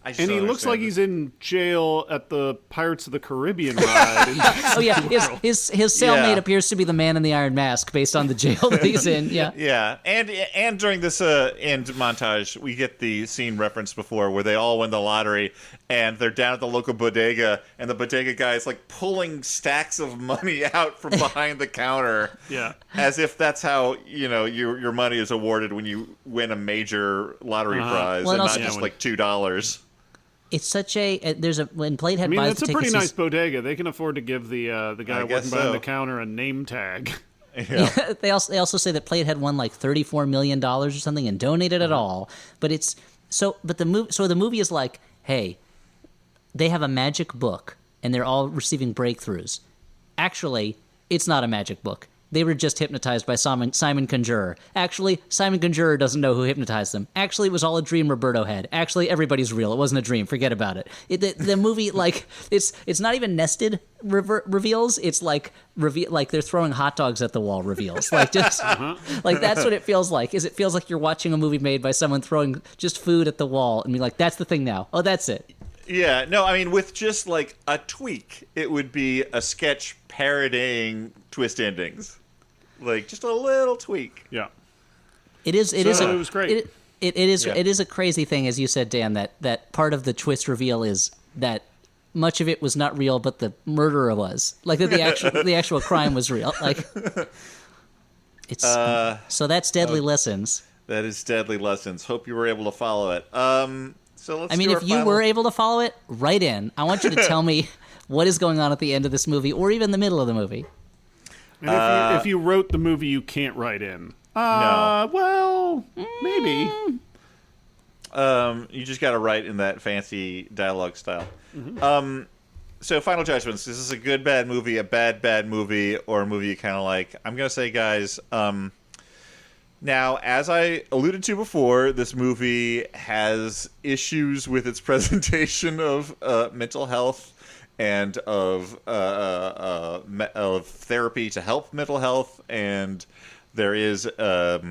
I just he looks like he's in jail at the Pirates of the Caribbean ride. Oh yeah, his cellmate appears to be the man in the iron mask, based on the jail that he's in. Yeah. And during this end montage, we get the scene referenced before where they all win the lottery, and they're down at the local bodega, and the bodega guy is like pulling stacks of money out from behind the counter. Yeah, as if that's how your money is awarded when you win a major lottery prize, and not just like $2. It's such a when Platehead. I mean, that's a pretty nice bodega. They can afford to give the guy working behind the counter a name tag. Yeah. They also say that Platehead won like $34 million or something and donated it all. But the movie is like, hey, they have a magic book and they're all receiving breakthroughs. Actually, it's not a magic book. They were just hypnotized by Simon Conjurer. Actually, Simon Conjurer doesn't know who hypnotized them. Actually, it was all a dream Roberto had. Actually, everybody's real. It wasn't a dream. Forget about it. The movie, like, it's not even nested reveals. It's like they're throwing hot dogs at the wall reveals. Like, just like that's what it feels like. It feels like you're watching a movie made by someone throwing just food at the wall and be like, that's the thing now. Oh, that's it. Yeah, no, I mean, with just like a tweak, it would be a sketch parodying twist endings. Like, just a little tweak. Yeah. It was great. It is a crazy thing, as you said, Dan, that part of the twist reveal is that much of it was not real, but the murderer was. Like, that the actual crime was real. Like, it's so that's Deadly Lessons. That is Deadly Lessons. Hope you were able to follow it. So let's. I mean, if you were able to follow it, write in. I want you to tell me what is going on at the end of this movie, or even the middle of the movie. And if you wrote the movie, you can't write in. No. Well, maybe. You just got to write in that fancy dialogue style. Mm-hmm. So, final judgments. Is this a good, bad movie, a bad movie, or a movie you kind of like? I'm going to say, guys, now, as I alluded to before, this movie has issues with its presentation of mental health and of therapy to help mental health, and there is a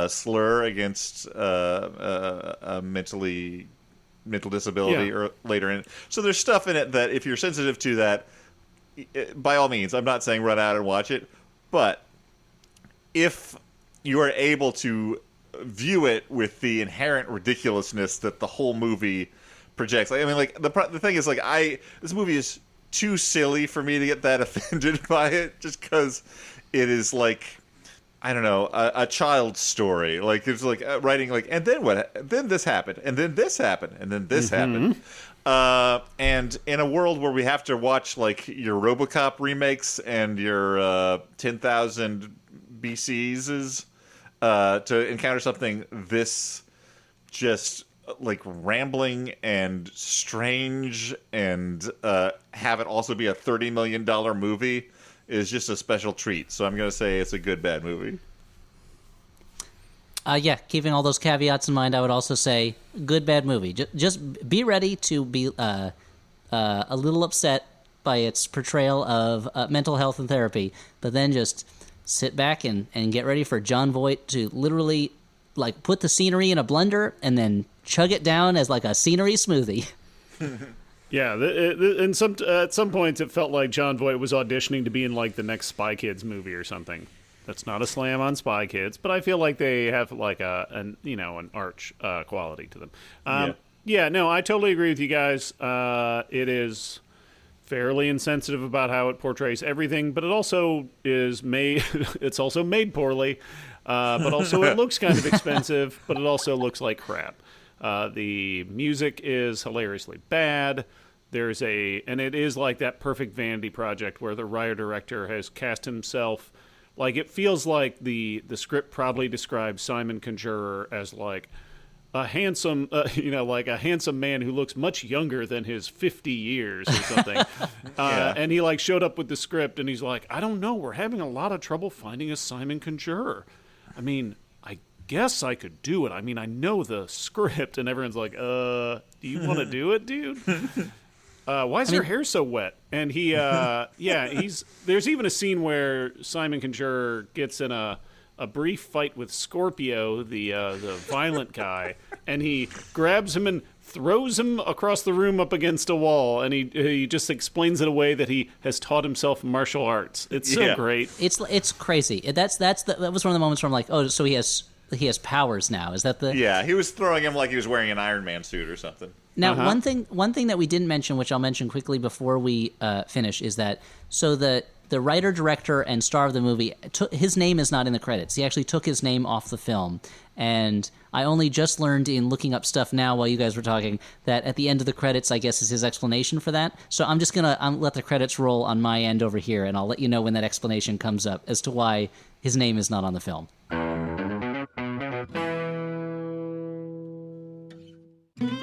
slur against mental disability or later in. So there's stuff in it that if you're sensitive to that, by all means, I'm not saying run out and watch it, but if you are able to view it with the inherent ridiculousness that the whole movie projects. Like, I mean, like the thing is, like, this movie is too silly for me to get that offended by it, just because it is like, I don't know, a child's story. Like, it's like writing like, and then what? Then this happened, and then this happened, and then this happened. And in a world where we have to watch like your RoboCop remakes and your 10,000 BCs to encounter something this just like rambling and strange and have it also be a $30 million movie is just a special treat. So I'm going to say it's a good, bad movie. Yeah, keeping all those caveats in mind, I would also say good, bad movie. Just be ready to be a little upset by its portrayal of mental health and therapy, but then just sit back and get ready for Jon Voight to literally like put the scenery in a blender and then chug it down as like a scenery smoothie. Yeah, at some points it felt like Jon Voight was auditioning to be in like the next Spy Kids movie or something. That's not a slam on Spy Kids, but I feel like they have like an arch quality to them. No, I totally agree with you guys. It is fairly insensitive about how it portrays everything, but it also is made. It's also made poorly, but also it looks kind of expensive, but it also looks like crap. The music is hilariously bad. And it is like that perfect vanity project where the writer-director has cast himself. Like, it feels like the script probably describes Simon Conjurer as like a handsome, like a handsome man who looks much younger than his 50 years or something. And he like showed up with the script and he's like, I don't know, we're having a lot of trouble finding a Simon Conjurer. I mean, I guess I could do it. I mean, I know the script. And everyone's like, do you want to do it, dude? Why is your hair so wet? And he, there's even a scene where Simon Conjurer gets in a brief fight with Scorpio, the violent guy, and he grabs him and throws him across the room up against a wall, and he just explains it away that he has taught himself martial arts. It's so great. It's crazy. That was one of the moments where I'm like, oh, so he has powers now. Is that the? Yeah, he was throwing him like he was wearing an Iron Man suit or something. Now, one thing that we didn't mention, which I'll mention quickly before we finish, is that the writer, director, and star of the movie, his name is not in the credits. He actually took his name off the film. And I only just learned in looking up stuff now while you guys were talking that at the end of the credits, I guess, is his explanation for that. So I'm just going to let the credits roll on my end over here, and I'll let you know when that explanation comes up as to why his name is not on the film.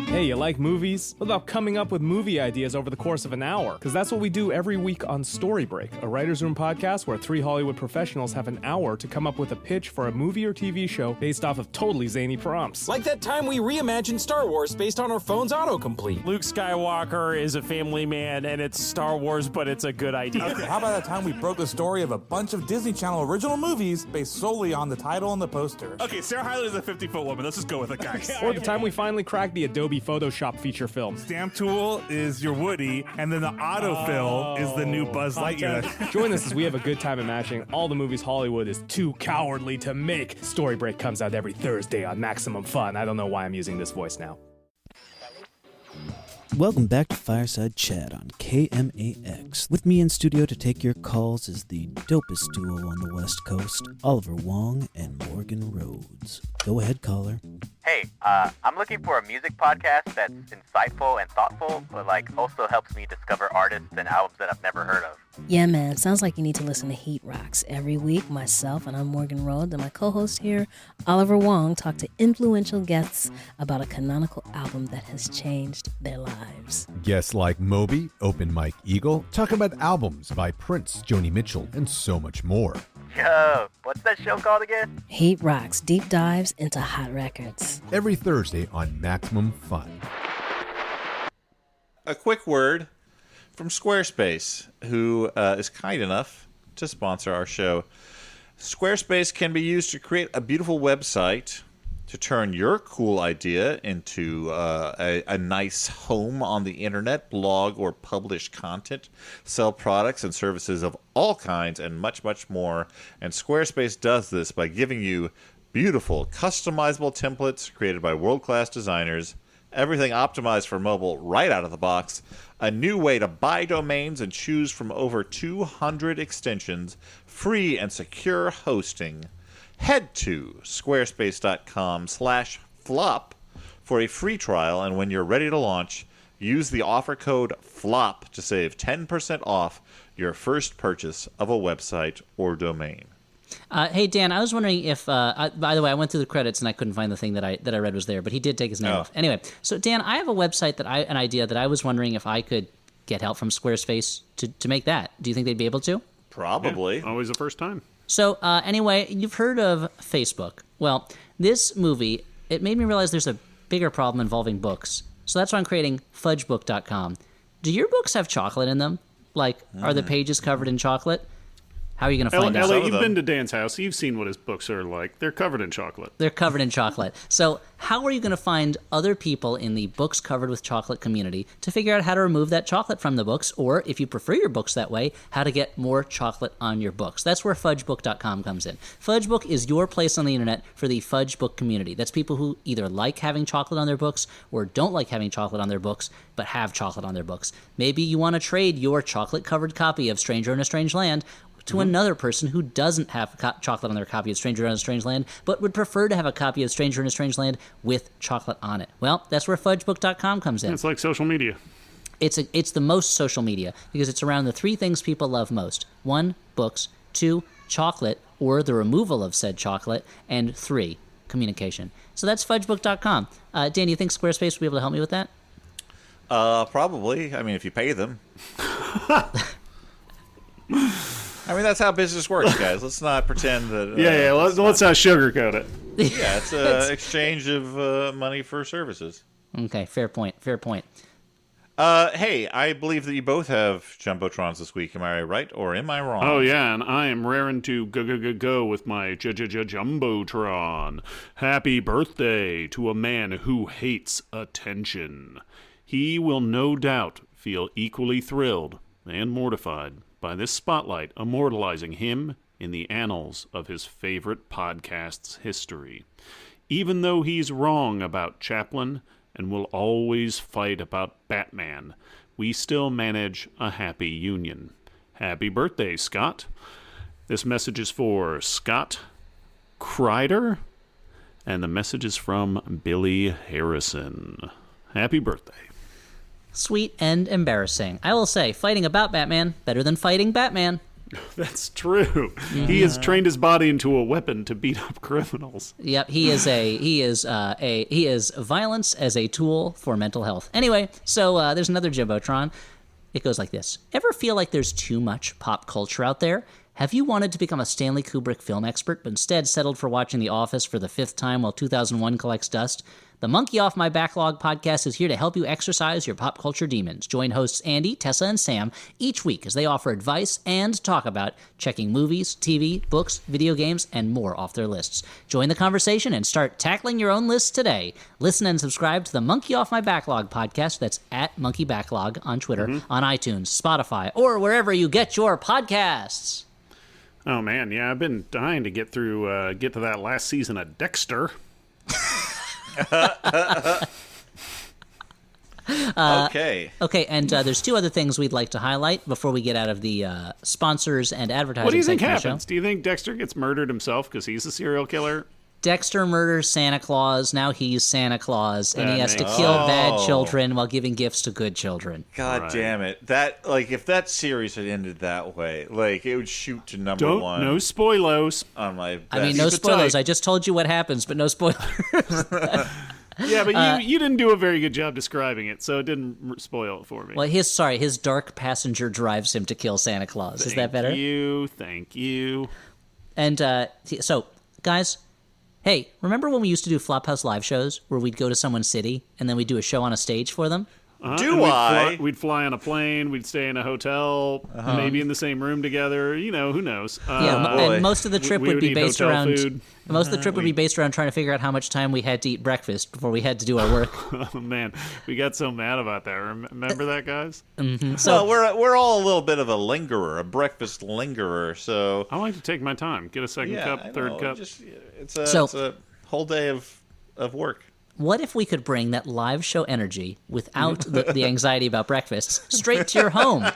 Hey, you like like movies? What about coming up with movie ideas over the course of an hour? Because that's what we do every week on Story Break, a writer's room podcast where 3 Hollywood professionals have an hour to come up with a pitch for a movie or TV show based off of totally zany prompts. Like that time we reimagined Star Wars based on our phone's autocomplete. Luke Skywalker is a family man, and it's Star Wars, but it's a good idea. Okay, how about that time we broke the story of a bunch of Disney Channel original movies based solely on the title and the poster? Okay, Sarah Hyland is a 50-foot woman. Let's just go with it, guys. Or the time we finally cracked the Adobe Photoshop feature film. Stamp Tool is your Woody, and then the autofill is the new Buzz Lightyear. Join us as we have a good time imagining all the movies Hollywood is too cowardly to make. Story Break comes out every Thursday on Maximum Fun. I don't know why I'm using this voice now. Welcome back to Fireside Chat on KMAX. With me in studio to take your calls is the dopest duo on the West Coast, Oliver Wong and Morgan Rhodes. Go ahead, caller. Hey, I'm looking for a music podcast that's insightful and thoughtful, but also helps me discover artists and albums that I've never heard of. Yeah, man. Sounds like you need to listen to Heat Rocks. Every week, myself, and I'm Morgan Rhodes, and my co-host here, Oliver Wong, talk to influential guests about a canonical album that has changed their lives. Guests like Moby, Open Mike Eagle, talk about albums by Prince, Joni Mitchell, and so much more. Yo, what's that show called again? Heat Rocks, deep dives into hot records. Every Thursday on Maximum Fun. A quick word from Squarespace, who is kind enough to sponsor our show. Squarespace can be used to create a beautiful website, to turn your cool idea into a nice home on the internet, blog or publish content, sell products and services of all kinds, and much, much more. And Squarespace does this by giving you beautiful, customizable templates created by world-class designers, everything optimized for mobile right out of the box, a new way to buy domains and choose from over 200 extensions, free and secure hosting. Head to squarespace.com/flop for a free trial, and when you're ready to launch, use the offer code FLOP to save 10% off your first purchase of a website or domain. Hey, Dan, I was wondering if, by the way, I went through the credits and I couldn't find the thing that I read was there, but he did take his name off. Anyway, so Dan, I have a website an idea that I was wondering if I could get help from Squarespace to make that. Do you think they'd be able to? Probably. Yeah, always the first time. So anyway, you've heard of Facebook. Well, this movie, it made me realize there's a bigger problem involving books. So that's why I'm creating fudgebook.com. Do your books have chocolate in them? Are the pages covered in chocolate? How are you going to find out? Ellie, you've been to Dan's house. You've seen what his books are like. They're covered in chocolate. They're covered in chocolate. So how are you going to find other people in the books covered with chocolate community to figure out how to remove that chocolate from the books, or if you prefer your books that way, how to get more chocolate on your books? That's where fudgebook.com comes in. Fudgebook is your place on the internet for the fudge book community. That's people who either like having chocolate on their books or don't like having chocolate on their books, but have chocolate on their books. Maybe you want to trade your chocolate-covered copy of Stranger in a Strange Land to another person who doesn't have chocolate on their copy of Stranger in a Strange Land, but would prefer to have a copy of Stranger in a Strange Land with chocolate on it. Well, that's where fudgebook.com comes in. It's like social media. It's the most social media because it's around the 3 things people love most. 1, books. 2, chocolate or the removal of said chocolate. And 3, communication. So that's fudgebook.com. Dan, you think Squarespace will be able to help me with that? Probably. I mean, if you pay them. I mean, that's how business works, guys. Let's not pretend that... let's not sugarcoat it. Yeah, it's an exchange of money for services. Okay, fair point. Hey, I believe that you both have Jumbotrons this week. Am I right, or am I wrong? Oh, yeah, and I am raring to go with my Jumbotron. Happy birthday to a man who hates attention. He will no doubt feel equally thrilled and mortified by this spotlight immortalizing him in the annals of his favorite podcast's history. Even though he's wrong about Chaplin and will always fight about Batman, we still manage a happy union. Happy birthday, Scott. This message is for Scott Kreider, and the message is from Billy Harrison. Happy birthday. Sweet and embarrassing. I will say, fighting about Batman, better than fighting Batman. That's true. He has trained his body into a weapon to beat up criminals. Yep, he is violence as a tool for mental health. Anyway, so there's another Jumbotron. It goes like this. Ever feel like there's too much pop culture out there? Have you wanted to become a Stanley Kubrick film expert, but instead settled for watching The Office for the 5th time while 2001 collects dust? The Monkey Off My Backlog podcast is here to help you exercise your pop culture demons. Join hosts Andy, Tessa, and Sam each week as they offer advice and talk about checking movies, TV, books, video games, and more off their lists. Join the conversation and start tackling your own lists today. Listen and subscribe to the Monkey Off My Backlog podcast. That's at Monkey Backlog on Twitter, on iTunes, Spotify, or wherever you get your podcasts. Oh, man, yeah, I've been dying to get to that last season of Dexter. Okay, and there's 2 other things we'd like to highlight before we get out of the sponsors and advertising. What do you think happens? happens? Do you think Dexter gets murdered himself because he's a serial killer? Dexter murders Santa Claus. Now he's Santa Claus, and he has to kill bad children while giving gifts to good children. God damn it! That if that series had ended that way, it would shoot to number 1. No spoilers on my. I mean, no spoilers. I just told you what happens, but no spoilers. Yeah, but you didn't do a very good job describing it, so it didn't spoil it for me. Well, his dark passenger drives him to kill Santa Claus. Is that better? Thank you. And so, guys, hey, remember when we used to do Flophouse live shows where we'd go to someone's city and then we'd do a show on a stage for them? We'd fly on a plane. We'd stay in a hotel, maybe in the same room together. You know, who knows? And most of the trip would be based around food. Most of the trip would be based around trying to figure out how much time we had to eat breakfast before we had to do our work. Oh man, we got so mad about that. Remember that, guys? Mm-hmm. So we're all a little bit of a lingerer, a breakfast lingerer. So I like to take my time, get a second cup, third cup. It's a whole day of work. What if we could bring that live show energy without the anxiety about breakfast straight to your home?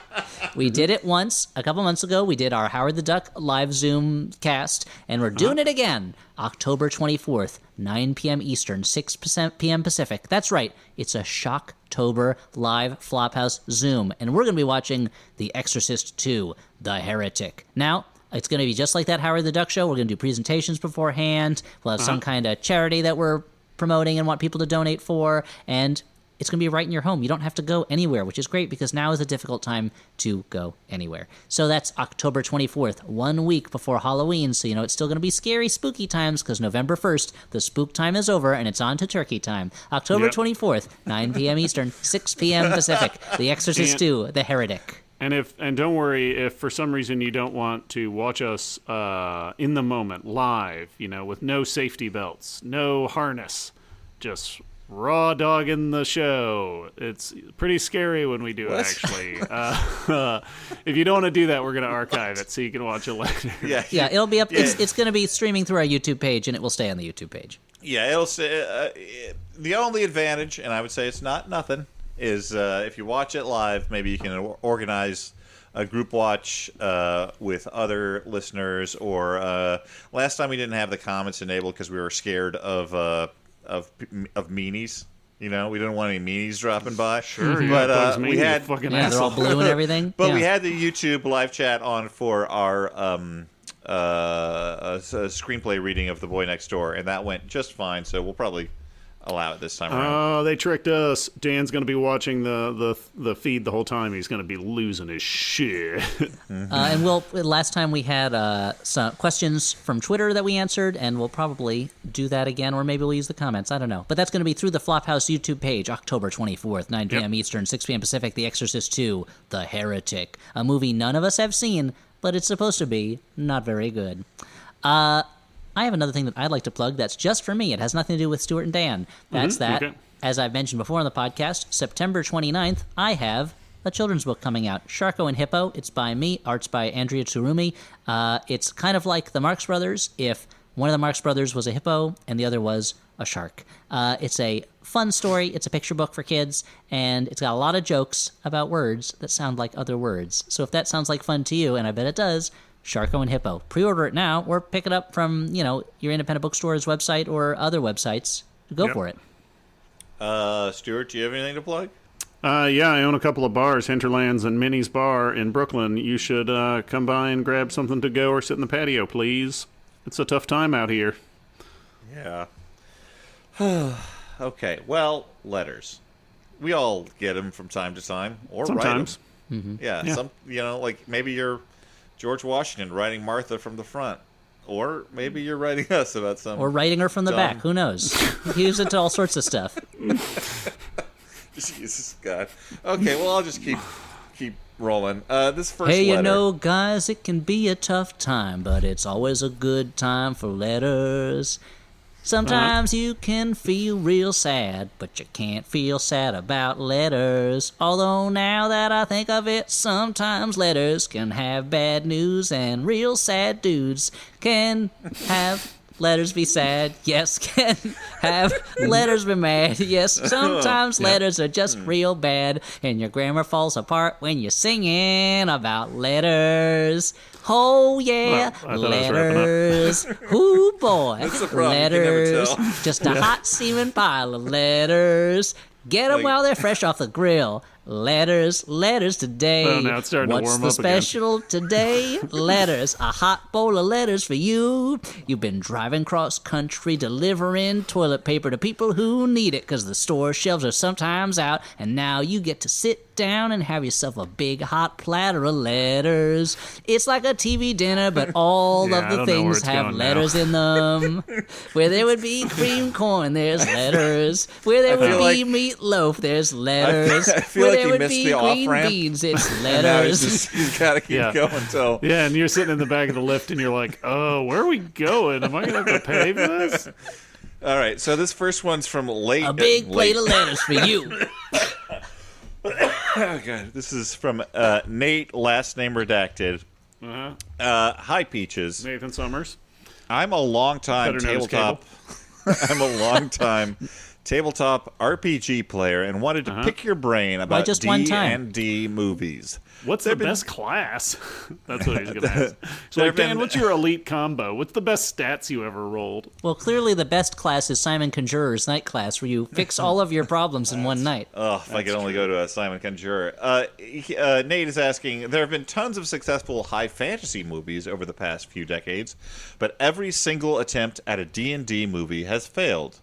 We did it once a couple months ago. We did our Howard the Duck live Zoom cast, and we're doing it again. October 24th, 9 p.m. Eastern, 6 p.m. Pacific. That's right. It's a Shocktober live Flophouse Zoom, and we're going to be watching The Exorcist 2, The Heretic. Now, it's going to be just like that Howard the Duck show. We're going to do presentations beforehand. We'll have some kind of charity that we're promoting and want people to donate for, and it's going to be right in your home. You don't have to go anywhere, which is great because now is a difficult time to go anywhere. So that's October 24th, 1 week before Halloween, so you know it's still going to be scary, spooky times because November 1st, the spook time is over and it's on to turkey time. October 24th, 9 p.m. Eastern, 6 p.m. Pacific, The Exorcist 2, The Heretic. And don't worry if for some reason you don't want to watch us in the moment, live, with no safety belts, no harness, just raw dogging the show. It's pretty scary when we do it, actually. If you don't want to do that, we're going to archive it so you can watch it later. Yeah, it'll be up. Yeah. It's going to be streaming through our YouTube page, and it will stay on the YouTube page. Yeah, it'll say the only advantage, and I would say it's not nothing, is if you watch it live, maybe you can organize a group watch with other listeners. Or last time we didn't have the comments enabled because we were scared of meanies. We didn't want any meanies dropping by. Sure, but we had they're all blue and everything. But we had the YouTube live chat on for our screenplay reading of The Boy Next Door, and that went just fine. So we'll probably allow it this time around. Oh, they tricked us. Dan's going to be watching the feed the whole time. He's going to be losing his shit. And last time we had some questions from Twitter that we answered, and we'll probably do that again, or maybe we'll use the comments. I don't know. But that's going to be through the Flophouse YouTube page, October 24th, 9 p.m. Eastern, 6 p.m. Pacific, The Exorcist 2, The Heretic. A movie none of us have seen, but it's supposed to be not very good. I have another thing that I'd like to plug that's just for me. It has nothing to do with Stuart and Dan. That's as I've mentioned before on the podcast, September 29th, I have a children's book coming out, Sharko and Hippo. It's by me, art's by Andrea Tsurumi. It's kind of like the Marx Brothers if one of the Marx Brothers was a hippo and the other was a shark. It's a fun story. It's a picture book for kids, and it's got a lot of jokes about words that sound like other words. So if that sounds like fun to you, and I bet it does, Sharko and Hippo. Pre-order it now, or pick it up from, your independent bookstore's website or other websites. Go for it. Stuart, do you have anything to plug? Yeah, I own a couple of bars, Hinterlands and Minnie's Bar in Brooklyn. You should come by and grab something to go or sit in the patio, please. It's a tough time out here. Yeah. Okay, well, letters. We all get them from time to time, or sometimes. Write them. Yeah, yeah. Like maybe you're George Washington writing Martha from the front. Or maybe you're writing us about something. Or writing her from the back. Who knows? He was into all sorts of stuff. Jesus, God. Okay, well, I'll just keep rolling. This first Hey, letter. you know, guys, it can be a tough time, but it's always a good time for letters. Sometimes you can feel real sad, but you can't feel sad about letters. Although now that I think of it, sometimes letters can have bad news, and real sad dudes can have letters be sad. Yes, can have letters be mad. Yes, sometimes letters are just real bad, and your grammar falls apart when you're singing about letters. Oh, yeah, letters. Ooh, boy, letters. Just a hot steaming pile of letters. Get them while they're fresh off the grill. Letters today. Oh, now it's starting to warm What's up the special today? Letters, a hot bowl of letters for you. You've been driving cross country, delivering toilet paper to people who need it because the store shelves are sometimes out, and now you get to sit down and have yourself a big hot platter of letters. It's like a TV dinner, but all of the things have letters in them. Where there would be cream corn, there's letters. Where there would be meatloaf, there's letters. I feel Where like there he would missed be the green off-ramp. beans, it's And now letters. he's got to keep going till... Yeah, and you're sitting in the back of the lift, and you're like, oh, where are we going? Am I going to have to pay for this? All right, so this first one's from late. A big plate of letters for you. Oh, God. This is from Nate, last name redacted. Hi, Peaches. Nathan Summers. I'm a long-time tabletop... I'm a long-time tabletop RPG player and wanted to pick your brain about just one time? D&D movies. What's the best class? That's what he's going to ask. So, like, Dan, what's your elite combo? What's the best stats you ever rolled? Well, clearly the best class is Simon Conjurer's night class, where you fix all of your problems in one night. Oh, if I could only go to a Simon Conjurer. Nate is asking, there have been tons of successful high fantasy movies over the past few decades, but every single attempt at a D&D movie has failed.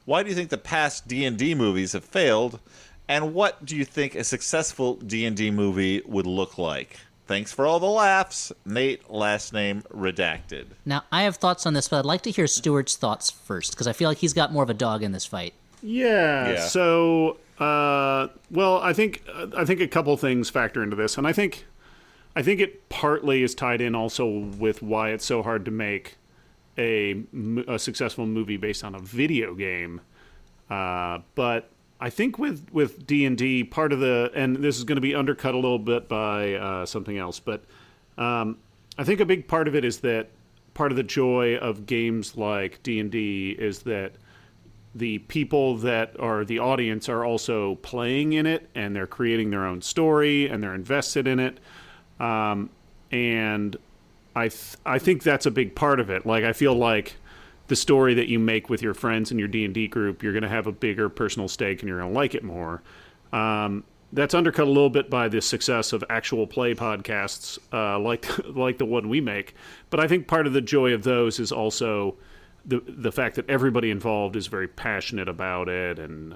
Why do you think the past D&D movies have failed? And what do you think a successful D&D movie would look like? Thanks for all the laughs. Nate, last name redacted. Now, I have thoughts on this, but I'd like to hear Stuart's thoughts first, because I feel like he's got more of a dog in this fight. Yeah. So, well, I think a couple things factor into this, and I think it partly is tied in also with why it's so hard to make a successful movie based on a video game. But I think with D&D, part of and this is going to be undercut a little bit by something else, but I think a big part of it is that part of the joy of games like D&D is that the people that are the audience are also playing in it, and they're creating their own story, and they're invested in it. And I think that's a big part of it. Like, I feel like the story that you make with your friends in your D&D group, you're going to have a bigger personal stake and you're going to like it more. That's undercut a little bit by the success of actual play podcasts like the one we make. But I think part of the joy of those is also the fact that everybody involved is very passionate about it, and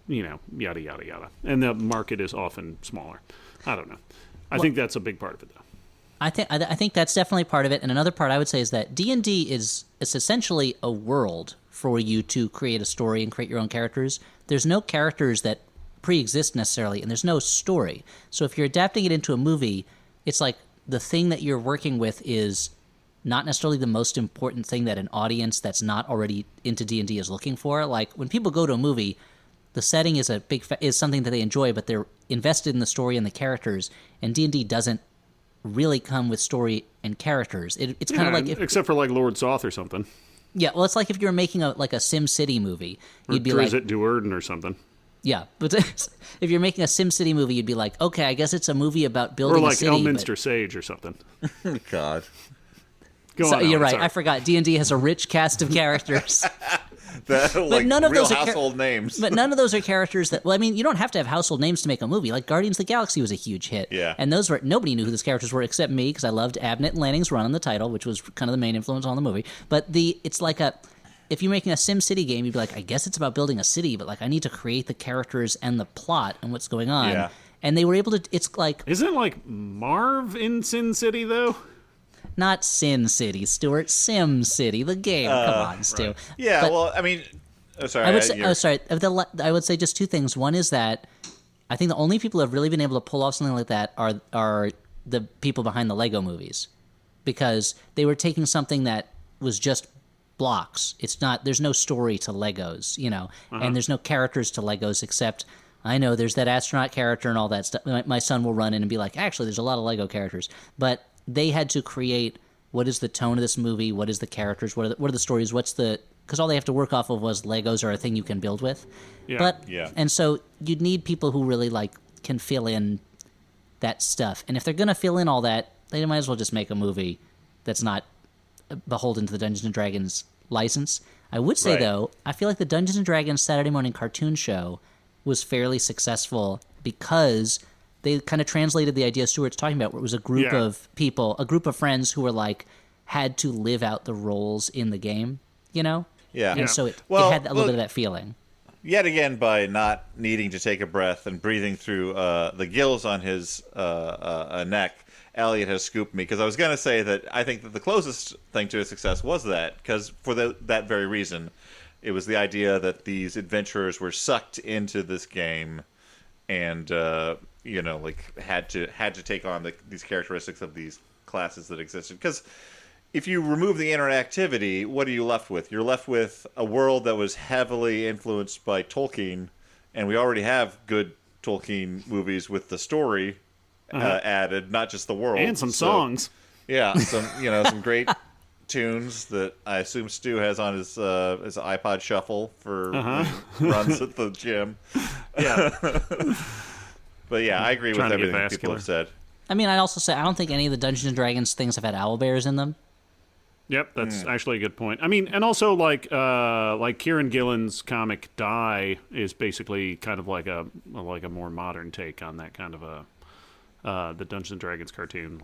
yada, yada, yada. And the market is often smaller. I don't know. I think that's a big part of it, though. I think that's definitely part of it, and another part I would say is that D&D is essentially a world for you to create a story and create your own characters. There's no characters that pre-exist necessarily, and there's no story. So if you're adapting it into a movie, it's like the thing that you're working with is not necessarily the most important thing that an audience that's not already into D&D is looking for. Like, when people go to a movie, the setting is is something that they enjoy, but they're invested in the story and the characters, and D&D doesn't really come with story and characters. It's kind of like except for like Lord Soth or something. Yeah, well, it's like if you were making a Sim City movie, you'd be like Duerden or something. Yeah, but if you're making a Sim City movie, you'd be like, okay, I guess it's a movie about building a city. Or like Elminster Sage or something. God. Go on. You're right. Sorry. I forgot. D&D has a rich cast of characters. Like none of real those household names. But none of those are characters that. Well, I mean, you don't have to have household names to make a movie. Like Guardians of the Galaxy was a huge hit. Yeah. And those were nobody knew who those characters were except me because I loved Abnett and Lanning's run on the title, which was kind of the main influence on the movie. But it's like if you're making a SimCity game, you'd be like, I guess it's about building a city, but like I need to create the characters and the plot and what's going on. Yeah. And they were able to. It's like isn't like Marv in Sin City though? Not Sin City, Stuart. Sim City, the game. Come on, Stu. Right. Yeah. But, well, I mean, sorry. I would say just two things. One is that I think the only people who have really been able to pull off something like that are the people behind the Lego movies, because they were taking something that was just blocks. It's not. There's no story to Legos, and there's no characters to Legos except. I know there's that astronaut character and all that stuff. My son will run in and be like, actually, there's a lot of Lego characters, but they had to create what is the tone of this movie, what is the characters, what are the stories, because all they have to work off of was Legos are a thing you can build with. Yeah. And so you'd need people who really can fill in that stuff. And if they're going to fill in all that, they might as well just make a movie that's not beholden to the Dungeons & Dragons license. I would say, though, I feel like the Dungeons & Dragons Saturday morning cartoon show was fairly successful because they kind of translated the idea Stuart's talking about, where it was a group of people, a group of friends who were had to live out the roles in the game, Yeah. And so it had a little bit of that feeling. Yet again, by not needing to take a breath and breathing through the gills on his neck, Elliot has scooped me, because I was going to say that I think that the closest thing to a success was that, because for that very reason, it was the idea that these adventurers were sucked into this game and had to take on these characteristics of these classes that existed. Because if you remove the interactivity, what are you left with? You're left with a world that was heavily influenced by Tolkien, and we already have good Tolkien movies with the story added, not just the world. And some songs. Yeah, some great tunes that I assume Stu has on his iPod Shuffle for when he runs at the gym. Yeah. But yeah, I agree with everything people have said. I mean, I also say I don't think any of the Dungeons and Dragons things have had owlbears in them. Yep, that's actually a good point. I mean, and also like Kieran Gillen's comic Die is basically kind of like a more modern take on that kind of the Dungeons and Dragons cartoon,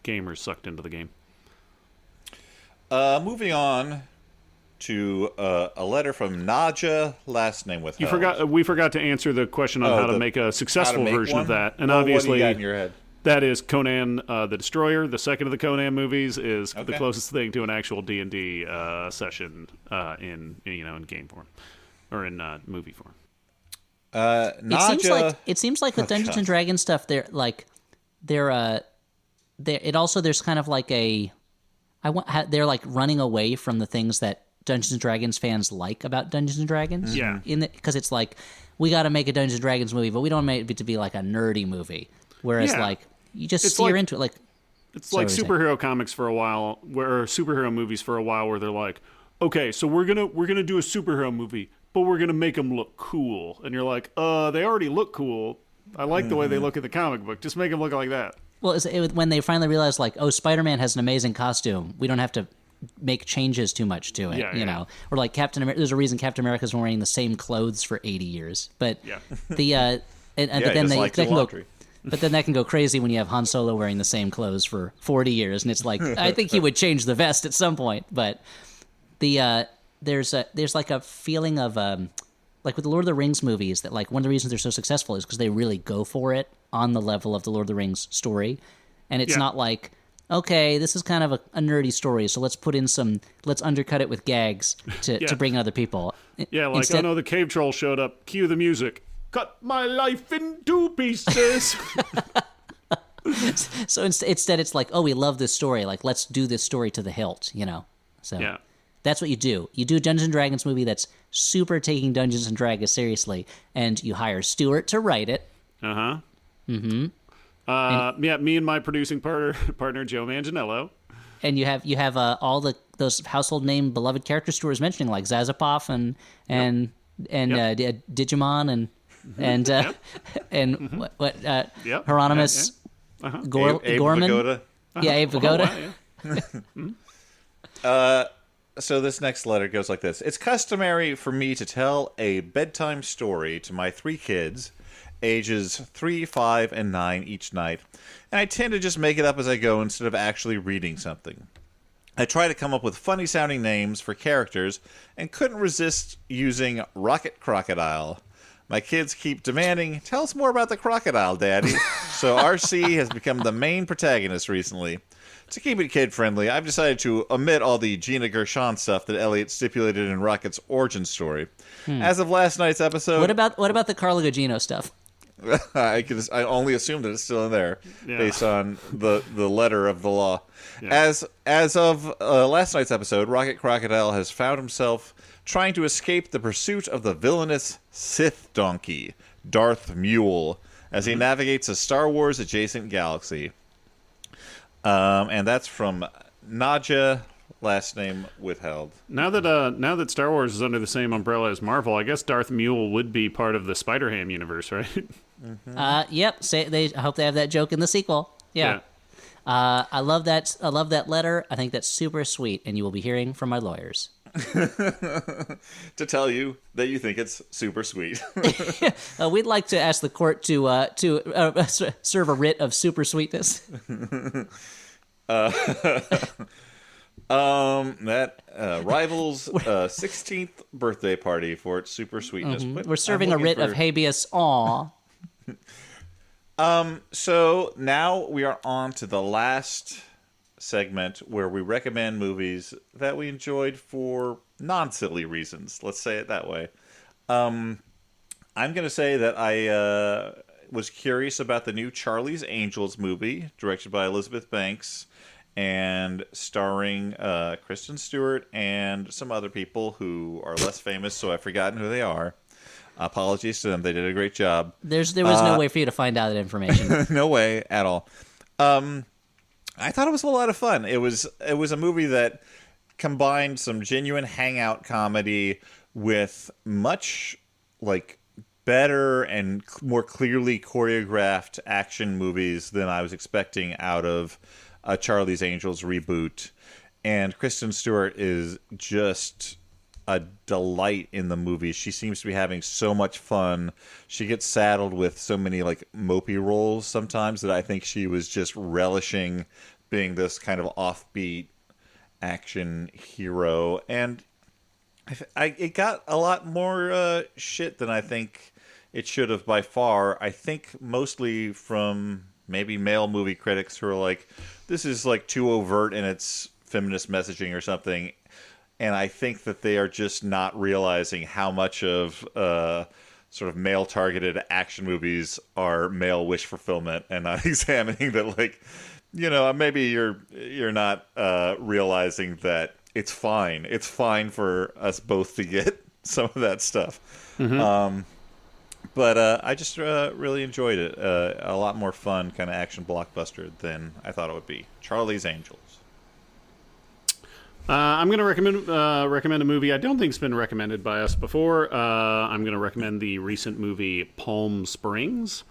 gamers sucked into the game. Moving on to a letter from Nadja, last name with we forgot to answer the question on how to make a successful version of that. And obviously, what do you got in your head? That is Conan the Destroyer. The second of the Conan movies is the closest thing to an actual D&D session in game form or in movie form. Nadja, it seems like the Dungeons and Dragons stuff. There's kind of like they're like running away from the things that Dungeons and Dragons fans like about Dungeons and Dragons. Yeah. Because it's like, we got to make a Dungeons and Dragons movie, but we don't make it to be like a nerdy movie. Whereas you just steer into it. It's like superhero comics for a while, or superhero movies for a while, where they're like, okay, so we're gonna do a superhero movie, but we're gonna make them look cool. And you're like, they already look cool. I like the way they look in the comic book. Just make them look like that. Well, when they finally realized, Spider-Man has an amazing costume. We don't have to make changes too much to it, Or like Captain America. There's a reason Captain America's been wearing the same clothes for 80 years. But but then but then that can go crazy when you have Han Solo wearing the same clothes for 40 years, and it's like, I think he would change the vest at some point. But there's like a feeling of like with the Lord of the Rings movies, that like one of the reasons they're so successful is because they really go for it on the level of the Lord of the Rings story. And it's not like, okay, this is kind of a nerdy story, so let's undercut it with gags to bring in other people. Yeah, like, instead, the cave troll showed up, cue the music. Cut my life in 2 pieces. So instead it's like, oh, we love this story, like, let's do this story to the hilt, So that's what you do. You do a Dungeons & Dragons movie that's super taking Dungeons & Dragons seriously, and you hire Stuart to write it. Uh-huh. Mm-hmm. Me and my producing partner Joe Manganiello. And you have all those household name beloved characters Stuart was mentioning, like Zazapov and Digimon and Hieronymus Gorman. Abe Vigoda. Yeah, Abe Vigoda. So this next letter goes like this. It's customary for me to tell a bedtime story to my 3 kids, ages 3, 5, and 9 each night, and I tend to just make it up as I go instead of actually reading something. I try to come up with funny-sounding names for characters and couldn't resist using Rocket Crocodile. My kids keep demanding, tell us more about the crocodile, Daddy. So RC has become the main protagonist recently. To keep it kid-friendly, I've decided to omit all the Gina Gershon stuff that Elliot stipulated in Rocket's origin story. As of last night's episode... What about the Carla Gugino stuff? I only assume that it's still in there, based on the letter of the law. Yeah. As of last night's episode, Rocket Crocodile has found himself trying to escape the pursuit of the villainous Sith donkey, Darth Mule, as he navigates a Star Wars adjacent galaxy. And that's from Nadja, last name withheld. Now that Star Wars is under the same umbrella as Marvel, I guess Darth Mule would be part of the Spider-Ham universe, right? Yep. I hope they have that joke in the sequel. Yeah. I love that. I love that letter. I think that's super sweet, and you will be hearing from my lawyers to tell you that you think it's super sweet. We'd like to ask the court to serve a writ of super sweetness. That rivals 16th birthday party for its super sweetness. We're serving a writ of habeas. Aw. So now we are on to the last segment where we recommend movies that we enjoyed for non-silly reasons. Let's say it that way. I'm going to say that I was curious about the new Charlie's Angels movie, directed by Elizabeth Banks and starring Kristen Stewart and some other people who are less famous, so I've forgotten who they are. Apologies to them. They did a great job. There was no way for you to find out that information. No way at all. I thought it was a lot of fun. It was a movie that combined some genuine hangout comedy with much better and more clearly choreographed action movies than I was expecting out of a Charlie's Angels reboot. And Kristen Stewart is just a delight in the movie. She seems to be having so much fun. She gets saddled with so many mopey roles sometimes that I think she was just relishing being this kind of offbeat action hero. And it got a lot more shit than I think it should have by far. I think mostly from maybe male movie critics who are like, this is too overt in its feminist messaging or something. And I think that they are just not realizing how much of sort of male-targeted action movies are male wish fulfillment, and not examining that, maybe you're not realizing that it's fine. It's fine for us both to get some of that stuff. Mm-hmm. But I just really enjoyed it. A lot more fun kind of action blockbuster than I thought it would be. Charlie's Angels. I'm going to recommend a movie I don't think's been recommended by us before. I'm going to recommend the recent movie Palm Springs,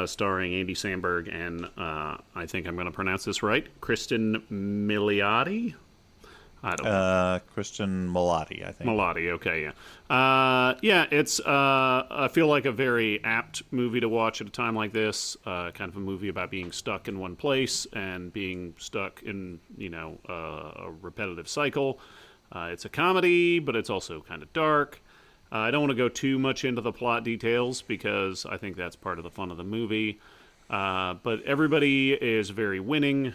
starring Andy Samberg and I think I'm going to pronounce this right, Kristen Milioti. I don't know. Kristen Milioti, I think. Milioti, okay, yeah. It's I feel like a very apt movie to watch at a time like this. Kind of a movie about being stuck in one place and being stuck in, a repetitive cycle. It's a comedy, but it's also kind of dark. I don't want to go too much into the plot details because I think that's part of the fun of the movie. But everybody is very winning.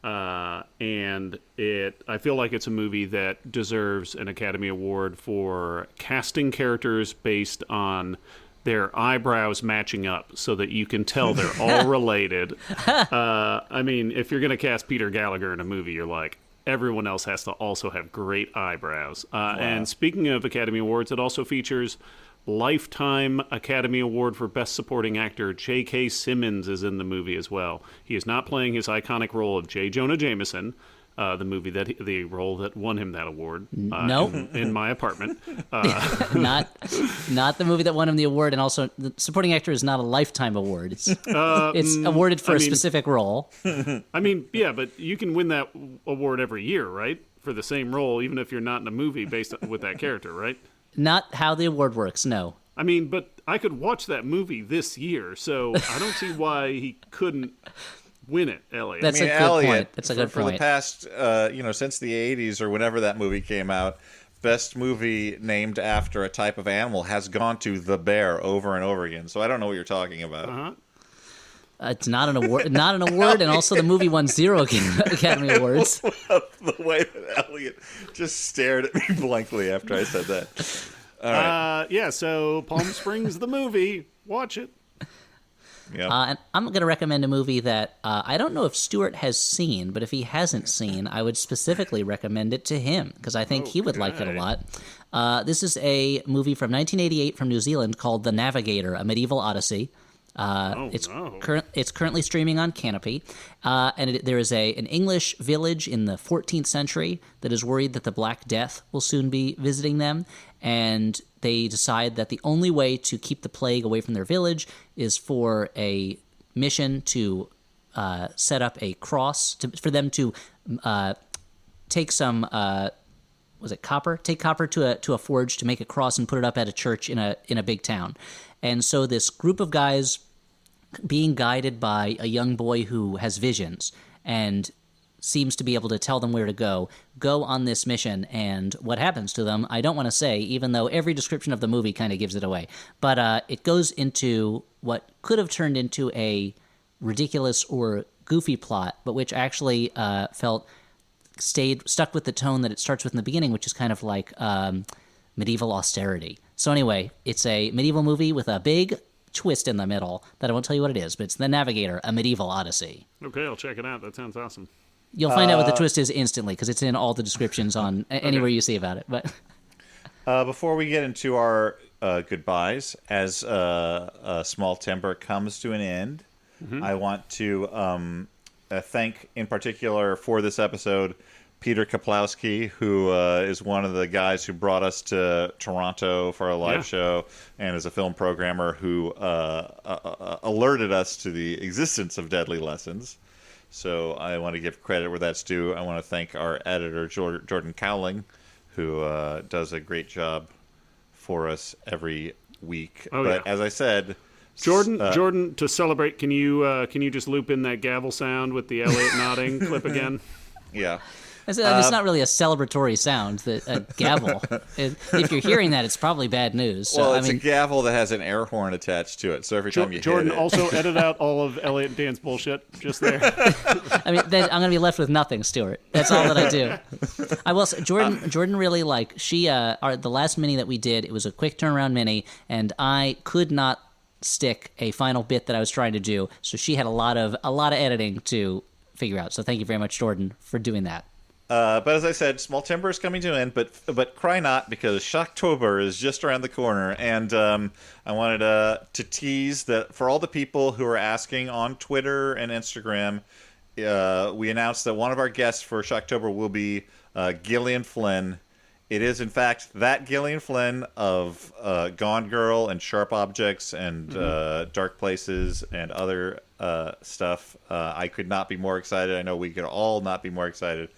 And I feel like it's a movie that deserves an Academy Award for casting characters based on their eyebrows matching up so that you can tell they're all related. I mean, if you're going to cast Peter Gallagher in a movie, you're like, everyone else has to also have great eyebrows. Wow. And speaking of Academy Awards, it also features Lifetime Academy Award for Best Supporting Actor. J.K. Simmons is in the movie as well. He is not playing his iconic role of J. Jonah Jameson, the movie the role that won him that award. Nope. In my apartment. Not the movie that won him the award, and also the supporting actor is not a lifetime award. It's awarded for a specific role. I mean, yeah, but you can win that award every year, right? For the same role, even if you're not in a movie based with that character, right? Not how the award works, no. I mean, but I could watch that movie this year, so I don't see why he couldn't win it, Elliot. That's a good point. That's a good point. For the past, since the 80s or whenever that movie came out, best movie named after a type of animal has gone to The Bear over and over again. So I don't know what you're talking about. Uh-huh. It's not an award, and also the movie won 0 Academy Awards. The way that Elliot just stared at me blankly after I said that. All right. Yeah, so Palm Springs, the movie. Watch it. Yeah. And I'm going to recommend a movie that I don't know if Stuart has seen, but if he hasn't seen, I would specifically recommend it to him because I think he would like it a lot. This is a movie from 1988 from New Zealand called The Navigator, A Medieval Odyssey. It's currently streaming on Canopy, and there is an English village in the 14th century that is worried that the Black Death will soon be visiting them, and they decide that the only way to keep the plague away from their village is for a mission to set up a cross for them to take some copper? Take copper to a forge to make a cross and put it up at a church in a big town. And so this group of guys, being guided by a young boy who has visions and seems to be able to tell them where to go on this mission. And what happens to them, I don't want to say, even though every description of the movie kind of gives it away. But it goes into what could have turned into a ridiculous or goofy plot, but which actually stuck with the tone that it starts with in the beginning, which is kind of like medieval austerity. So anyway, it's a medieval movie with a big twist in the middle that I won't tell you what it is, but it's The Navigator, A Medieval Odyssey. Okay, I'll check it out. That sounds awesome. You'll find out what the twist is instantly because it's in all the descriptions on anywhere you see about it. But before we get into our goodbyes, as Small Timber comes to an end, I want to thank in particular for this episode Peter Kaplowski, who is one of the guys who brought us to Toronto for our live show and is a film programmer who alerted us to the existence of Deadly Lessons. So I want to give credit where that's due. I want to thank our editor, Jordan Cowling, who does a great job for us every week. As I said... Jordan, to celebrate, can you just loop in that gavel sound with the Elliot nodding clip again? Yeah. It's not really a celebratory sound, a gavel. If you're hearing that, it's probably bad news. So, a gavel that has an air horn attached to it, so every time you Jordan, hit it... also edit out all of Elliot and Dan's bullshit just there. I mean, then I'm going to be left with nothing, Stuart. That's all that I do. I will say, Jordan really, the last mini that we did, it was a quick turnaround mini, and I could not stick a final bit that I was trying to do, so she had a lot of editing to figure out. So thank you very much, Jordan, for doing that. But as I said, Small Timber is coming to an end, but cry not, because Shocktober is just around the corner, and I wanted to tease that for all the people who are asking on Twitter and Instagram, we announced that one of our guests for Shocktober will be Gillian Flynn. It is, in fact, that Gillian Flynn of Gone Girl and Sharp Objects and Dark Places and other stuff. I could not be more excited. I know we could all not be more excited.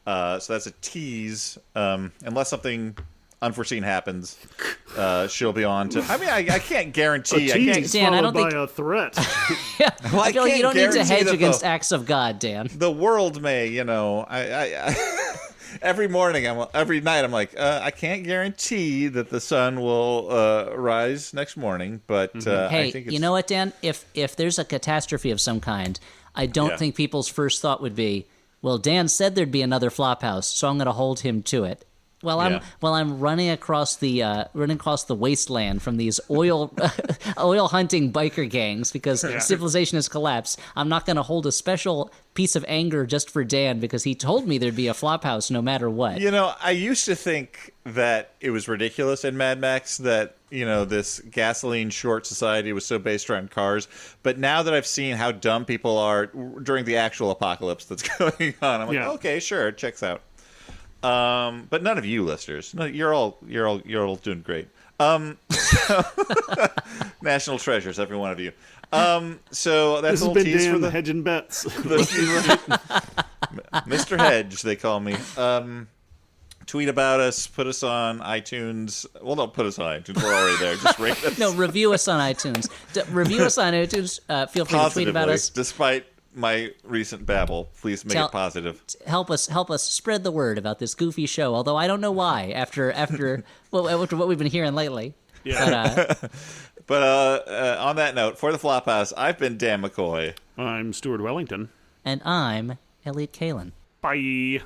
So that's a tease. Unless something unforeseen happens, she'll be on to... I mean, I can't guarantee... A tease followed by a threat. Well, I feel like you don't need to hedge against acts of God, Dan. The world may, I every night I'm like, I can't guarantee that the sun will rise next morning, but hey, I think it's... you know what, Dan? If there's a catastrophe of some kind, I don't think people's first thought would be, well, Dan said there'd be another Flop House, so I'm going to hold him to it. while I'm running across the wasteland from these oil hunting biker gangs because civilization has collapsed. I'm not going to hold a special piece of anger just for Dan because he told me there'd be a flop house no matter what. I used to think that it was ridiculous in Mad Max that this gasoline short society was so based around cars. But now that I've seen how dumb people are during the actual apocalypse that's going on, I'm like, okay, sure, it checks out. But none of you listeners, you're all doing great. National treasures, every one of you. So that's a little tease for the Hedge and Bets. Mr. Hedge, they call me. Tweet about us, put us on iTunes. Well, don't put us on iTunes. We're already there. Just rate us. No, review us on iTunes. Review us on iTunes. Feel free to tweet about us. Despite my recent babble, please make it positive. Help us spread the word about this goofy show. Although I don't know why. After what we've been hearing lately. Yeah. But on that note, for the Flophouse, I've been Dan McCoy. I'm Stuart Wellington. And I'm Elliot Kalin. Bye.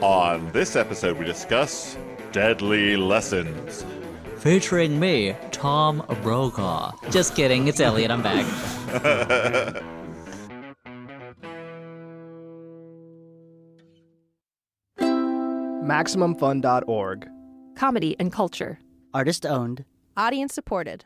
On this episode, we discuss Deadly Lessons. Featuring me, Tom Brokaw. Just kidding, it's Elliot, I'm back. MaximumFun.org. Comedy and culture. Artist owned. Audience supported.